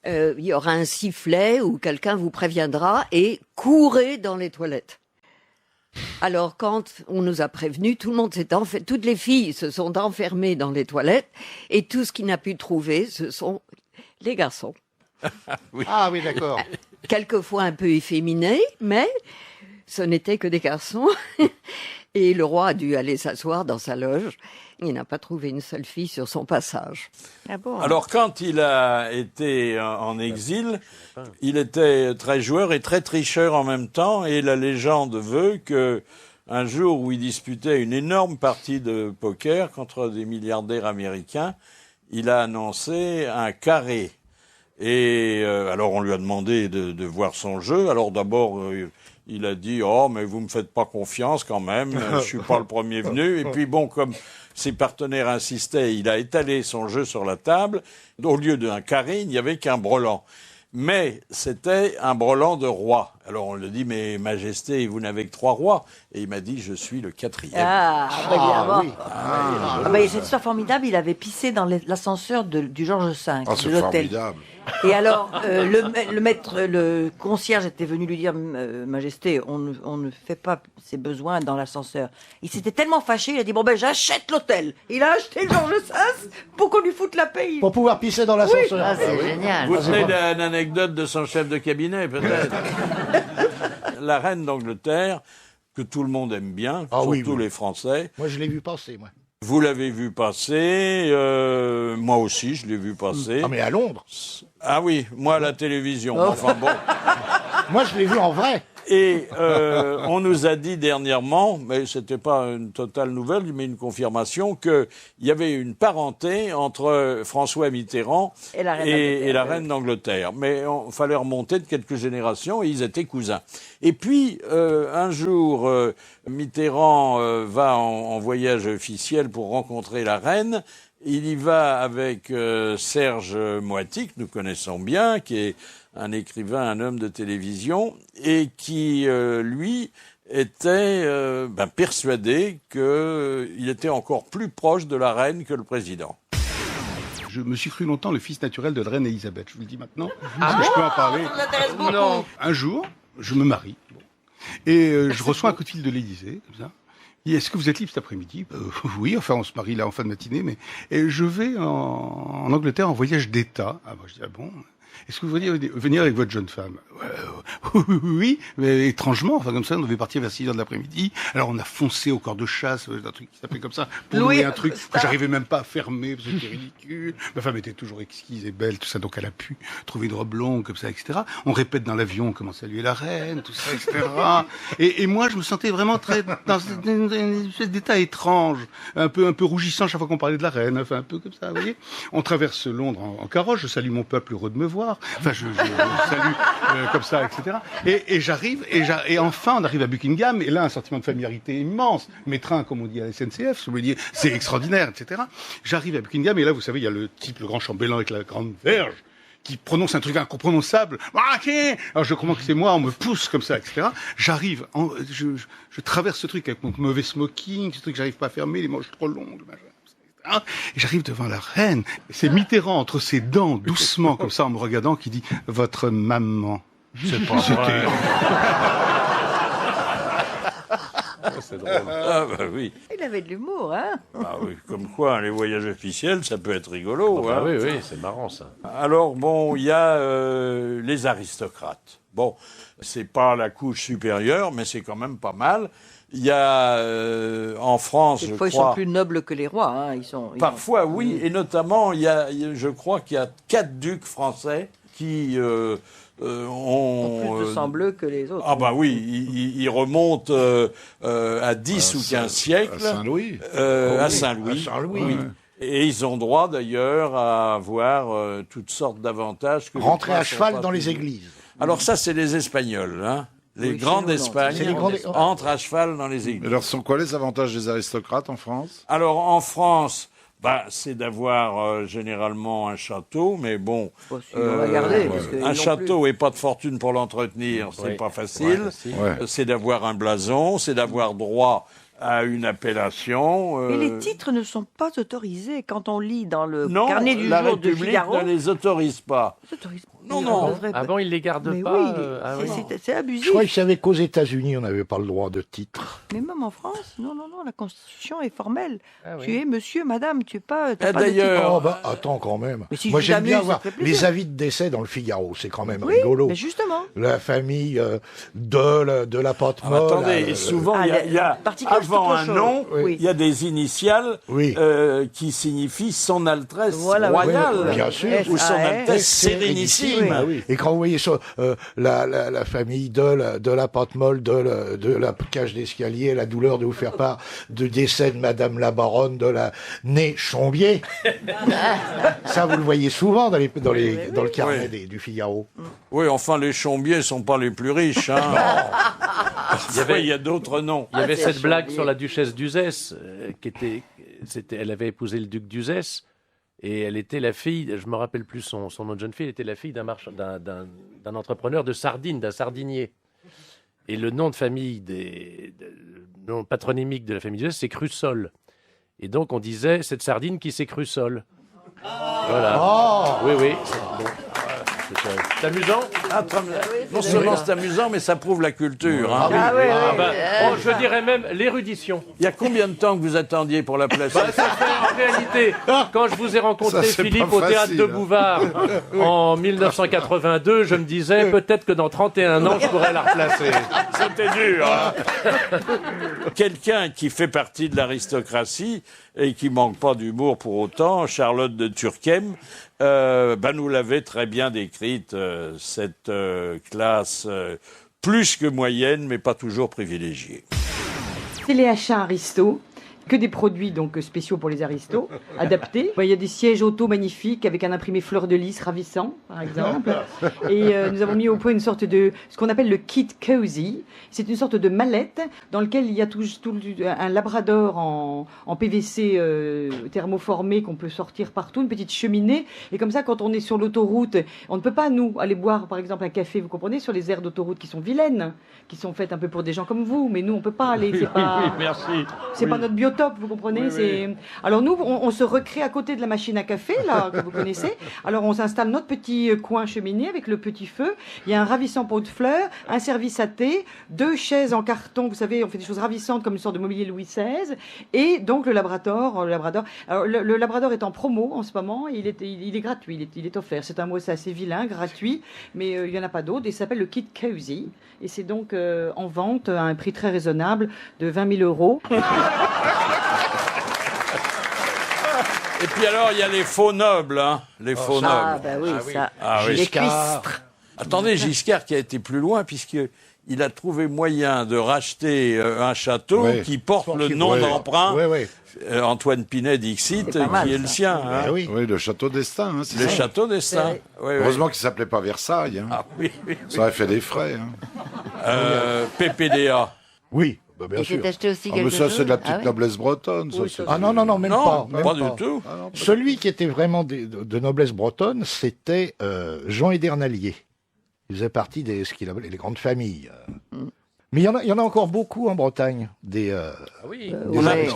Il y aura un sifflet où quelqu'un vous préviendra et courez dans les toilettes. Alors, quand on nous a prévenus, tout le monde toutes les filles se sont enfermées dans les toilettes, et tout ce qu'il n'a pu trouver, ce sont les garçons. Ah oui, d'accord. Quelquefois un peu efféminés, mais ce n'étaient que des garçons. Et le roi a dû aller s'asseoir dans sa loge. Il n'a pas trouvé une seule fille sur son passage. Ah bon? Alors, quand il a été en exil, il était très joueur et très tricheur en même temps. Et la légende veut que un jour où il disputait une énorme partie de poker contre des milliardaires américains, il a annoncé un carré. Et alors, on lui a demandé de voir son jeu. Alors, d'abord... il a dit « Oh, mais vous me faites pas confiance quand même, je suis pas le premier venu. » Et puis bon, comme ses partenaires insistaient, il a étalé son jeu sur la table. Au lieu d'un carré, il n'y avait qu'un brelan. Mais c'était un brelan de roi. Alors on lui a dit « Mais Majesté, vous n'avez que 3 rois. » Et il m'a dit « Je suis le 4e. » Cette histoire formidable, il avait pissé dans l'ascenseur du Georges V, c'est de l'hôtel. formidable. Et alors, le concierge était venu lui dire, Majesté, on ne fait pas ses besoins dans l'ascenseur. Il s'était tellement fâché, il a dit, bon ben j'achète l'hôtel. Il a acheté le Georges V pour qu'on lui foute la paye. Pour pouvoir pisser dans l'ascenseur. Oui. Ah, c'est génial. Vous tenez d'une anecdote de son chef de cabinet, peut-être. La reine d'Angleterre, que tout le monde aime bien, surtout les Français. Moi, je l'ai vu passer, moi. Vous l'avez vu passer, moi aussi je l'ai vu passer. Ah, mais à Londres. Ah oui, moi à la télévision, enfin bon. Moi, je l'ai vu en vrai. Et on nous a dit dernièrement, mais c'était pas une totale nouvelle, mais une confirmation, qu'il y avait une parenté entre François Mitterrand et la reine d'Angleterre. Mais il fallait remonter de quelques générations et ils étaient cousins. Et puis, un jour, Mitterrand va en voyage officiel pour rencontrer la reine. Il y va avec Serge Moiti, que nous connaissons bien, qui est un écrivain, un homme de télévision, et qui, lui, était persuadé qu'il était encore plus proche de la reine que le président. Je me suis cru longtemps le fils naturel de la reine Elisabeth, je vous le dis maintenant, parce que je peux en parler. Ça vous intéresse beaucoup. Non. Un jour, je me marie, et je reçois un coup de fil de l'Élysée, comme ça. Et est-ce que vous êtes libre cet après-midi? Oui, enfin on se marie là en fin de matinée, mais et je vais en Angleterre en voyage d'État. Ah, moi je dis, ah bon? Est-ce que vous voudriez venir avec votre jeune femme? Oui, mais étrangement, enfin comme ça, on devait partir vers 6h de l'après-midi. Alors on a foncé au corps de chasse, un truc qui s'appelait comme ça, pour louer un truc que j'arrivais même pas à fermer, parce que c'était ridicule. Ma femme était toujours exquise et belle, tout ça, donc elle a pu trouver une robe longue, comme ça, etc. On répète dans l'avion comment saluer la reine, tout ça, etc. Et moi, je me sentais vraiment très dans une espèce d'état étrange, un peu rougissant chaque fois qu'on parlait de la reine, enfin un peu comme ça, vous voyez. On traverse Londres en carrosse, je salue mon peuple heureux de me voir. Enfin, je salue comme ça, etc. Et j'arrive, et enfin, on arrive à Buckingham, et là, un sentiment de familiarité immense. Mes trains, comme on dit à la SNCF, c'est extraordinaire, etc. J'arrive à Buckingham, et là, vous savez, il y a le grand chambellan avec la grande verge, qui prononce un truc incompréhensible. Alors je comprends que c'est moi, on me pousse comme ça, etc. J'arrive, je traverse ce truc avec mon mauvais smoking, ce truc que j'arrive pas à fermer, les manches trop longues, et j'arrive devant la reine. C'est Mitterrand entre ses dents, doucement comme ça, en me regardant, qui dit « Votre maman ». C'est pas vrai. C'est drôle. Ah bah oui. Il avait de l'humour, hein? Ah oui, comme quoi, les voyages officiels, ça peut être rigolo. Ah oui, c'est marrant ça. Alors bon, il y a les aristocrates. Bon, c'est pas la couche supérieure, mais c'est quand même pas mal. Il y a en France, je crois... Ils sont plus nobles que les rois. Hein. Parfois, oui, et notamment, je crois qu'il y a 4 ducs français qui ont plus de sang bleu que les autres. Ah bah oui, ils remontent à 10 ou 15 siècles. À Saint-Louis. À Saint-Louis. À Saint-Louis. Oui. Et ils ont droit d'ailleurs à avoir toutes sortes d'avantages. Rentrer à cheval dans les églises. Alors ça, c'est les Espagnols, hein. Les grands d'Espagne entrent à cheval dans les églises. Alors, sont quoi les avantages des aristocrates en France? Alors, en France, c'est d'avoir généralement un château, mais bon, un château et pas de fortune pour l'entretenir, c'est pas facile. C'est d'avoir un blason, c'est d'avoir droit a une appellation. Et les titres ne sont pas autorisés quand on lit dans le Non, carnet du la jour de République Figaro. ne les autorise pas. Non, non. Avant, ils les gardent Mais pas. oui, c'est abusif. Je crois qu'il savait qu'aux États-Unis, on n'avait pas le droit de titre. Mais même en France, non, la Constitution est formelle. oui. Tu es monsieur, madame, tu es pas. t'as Ah, pas de titre. d'ailleurs- Oh, bah, attends, quand même. Mais si Moi, je j'aime bien t'amuse, voir ça fait plaisir. les avis de décès dans le Figaro. C'est quand même Oui, rigolo. mais justement. La famille de la pâte Ah, molle. attendez, et souvent, il y a particulier, c'est avant autre un chose. nom, Oui. il y a des initiales Oui. qui signifient son Altesse Voilà, royale. oui, bien sûr. Ou son SAS. Altesse sérénissime. Ah oui. Et quand vous voyez ça, la famille de la pâte molle, de la cage d'escalier, la douleur de vous faire part du décès de Madame la Baronne de la née Chambier. Ça, vous le voyez souvent dans le carnet du Figaro. Oui, enfin, les Chambiers sont pas les plus riches. Hein. Il y a d'autres noms. Il y avait c'est cette blague Chambier. sur la duchesse d'Uzès, elle avait épousé le duc d'Uzès, et elle était la fille, je me rappelle plus son nom de jeune fille, elle était la fille d'un entrepreneur de sardines, d'un sardinier. Et le nom de famille, le nom patronymique de la famille d'Uzès, c'est Crussol. Et donc on disait, cette sardine qui s'est Crussol. Voilà. Oh. Oui, oui. Bon. C'est amusant. Non seulement c'est amusant, mais ça prouve la culture. Hein. Ah oui, Ah oui. ben, oh, je dirais même l'érudition. Il y a combien de temps que vous attendiez pour la placer Bah, ça fait, en réalité, quand je vous ai rencontré, Ça, c'est Philippe, pas au théâtre facile, de hein. Bouvard en 1982, je me disais peut-être que dans 31 ans, je pourrais la replacer. C'était dur. Hein. Quelqu'un qui fait partie de l'aristocratie et qui manque pas d'humour pour autant, Charlotte de Turckheim, nous l'avait très bien décrite, cette classe plus que moyenne, mais pas toujours privilégiée. C'est les achats Aristo, que des produits donc spéciaux pour les aristos, adaptés. Il y a des sièges auto magnifiques avec un imprimé fleur de lys ravissant, par exemple. Et nous avons mis au point une sorte de ce qu'on appelle le kit cozy. C'est une sorte de mallette dans lequel il y a un labrador en PVC thermoformé qu'on peut sortir partout, une petite cheminée. Et comme ça, quand on est sur l'autoroute, on ne peut pas, nous, aller boire, par exemple, un café, vous comprenez, sur les aires d'autoroute qui sont vilaines, qui sont faites un peu pour des gens comme vous. Mais nous, on ne peut pas aller. C'est pas... Oui, merci. C'est pas notre biotope, vous comprenez. Alors nous, on se recrée à côté de la machine à café, là, que vous connaissez. Alors on s'installe notre petit coin cheminée avec le petit feu. Il y a un ravissant pot de fleurs, un service à thé, 2 chaises en carton. Vous savez, on fait des choses ravissantes comme une sorte de mobilier Louis XVI. Et donc le Labrador. Alors, le Labrador est en promo en ce moment. Il est gratuit, il est offert. C'est un mot assez vilain, gratuit, mais il y en a pas d'autre. Il s'appelle le kit cozy. Et c'est donc en vente à un prix très raisonnable de 20 000 €. Et puis alors, il y a les faux nobles, hein, les faux nobles. Ah, bah oui, ça. Ah oui. Les cuistres. Attendez, Giscard qui a été plus loin, puisqu'il a trouvé moyen de racheter un château Oui. qui porte le nom d'emprunt. Oui, oui. Antoine Pinet Dixit, C'est pas mal, qui est le ça. sien. Hein. Ah oui. Oui, le château d'Estaing. Hein, c'est Le ça. château d'Estaing. Oui, oui. Heureusement qu'il s'appelait pas Versailles. Hein. Ah oui, oui. Ça aurait fait des frais. Hein. PPDA. Oui, bah, bien Et sûr. c'est acheté aussi Ah, mais quelque ça, chose c'est de la petite Ah oui. noblesse bretonne. Ça, c'est- Ah non, même Non, pas. Même pas du tout. Ah, non, pas- Celui qui était vraiment de noblesse bretonne, c'était Jean Edernalier. Il faisait partie de ce qu'il appelait les grandes familles. Mais il y en a encore beaucoup en Bretagne. Ah oui.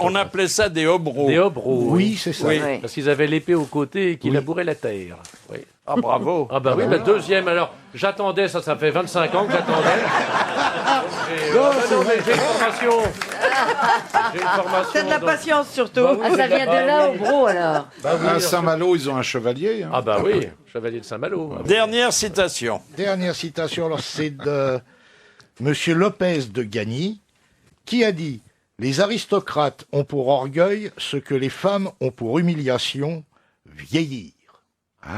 On appelait ça des hobereaux. Des hobereaux. Oui, c'est ça. Oui. Oui. Parce qu'ils avaient l'épée au côté et qu'ils Oui. labouraient la terre. Oui. Ah, bravo. Ah bah oui, bah deuxième, alors j'attendais, ça fait 25 ans que j'attendais. Mais j'ai une formation. J'ai une formation. C'est de la donc- patience surtout. Bah oui, Ah, ça vient de là, au bro, alors. À Saint-Malo, ils ont un chevalier. Hein. Ah bah oui, chevalier de Saint-Malo. Ah, Dernière citation. Dernière citation, alors c'est de Monsieur Lopez de Gagny, qui a dit « Les aristocrates ont pour orgueil ce que les femmes ont pour humiliation, vieillir. » ouais,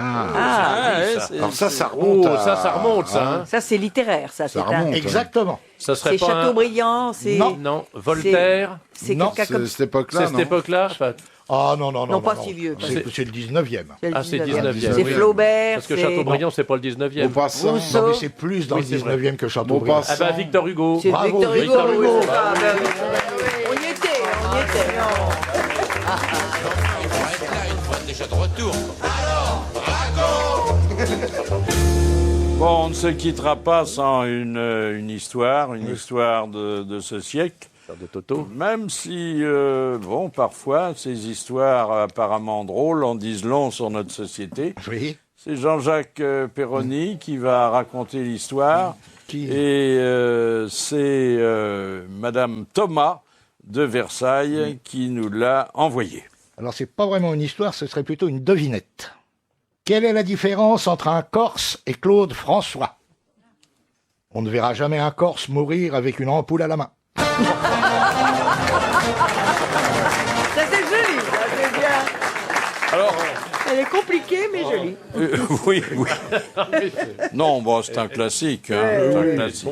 Alors ça remonte. Oh, ça remonte, ça. Hein. Ça, c'est littéraire, ça. C'est remonte. Exactement. Ça serait C'est pas un- Chateaubriand, c'est. Non, Voltaire. C'est Non, quelqu'un C'est comme. cette époque-là, C'est cette non époque-là. Enfin, Ah non, non, non. Non, pas si vieux. C'est le 19e. ah, c'est 19e. 19e. C'est oui. Flaubert. Parce que c'est- Chateaubriand, c'est pas le 19e. Maupassant. Rousseau. Non, mais c'est plus dans Oui, le c'est vrai. 19e que Chateaubriand. Maupassant. Ah bah Victor Hugo. C'est Bravo, Victor Hugo. Victor Hugo. oui, c'est ça. On y était, on y était. Bon, on ne se quittera pas sans une histoire de ce siècle. De Toto. Même si, bon, parfois, ces histoires apparemment drôles en disent long sur notre société. Oui. C'est Jean-Jacques Perroni qui va raconter l'histoire. Et c'est Madame Thomas de Versailles qui nous l'a envoyé. Alors, c'est pas vraiment une histoire, ce serait plutôt une devinette. Quelle est la différence entre un Corse et Claude François? On ne verra jamais un Corse mourir avec une ampoule à la main. Ça c'est joli, ça c'est bien. Alors, Elle est compliquée mais jolie. oui, oui. Non, bon, c'est un classique. Hein, Ouais, c'est un oui. classique.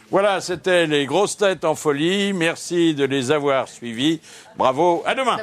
Voilà, c'était les grosses têtes en folie. Merci de les avoir suivis. Bravo, à demain.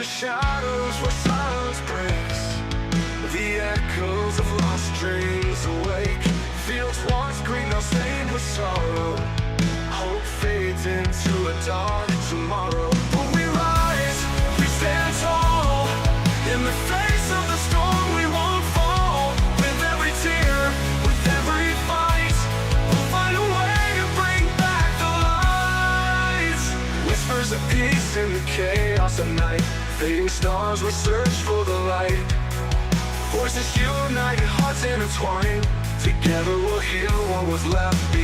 shadows where silence breaks, the echoes of lost dreams awake. Fields once green, now stained with sorrow. Hope fades into a dark tomorrow. But we rise, we stand tall. In the face of the storm, we won't fall. With every tear, with every fight, we'll find a way to bring back the lights. Whispers of peace in the chaos of night. Fading stars will search for the light. Voices unite, hearts intertwine. Together we'll heal what was left behind.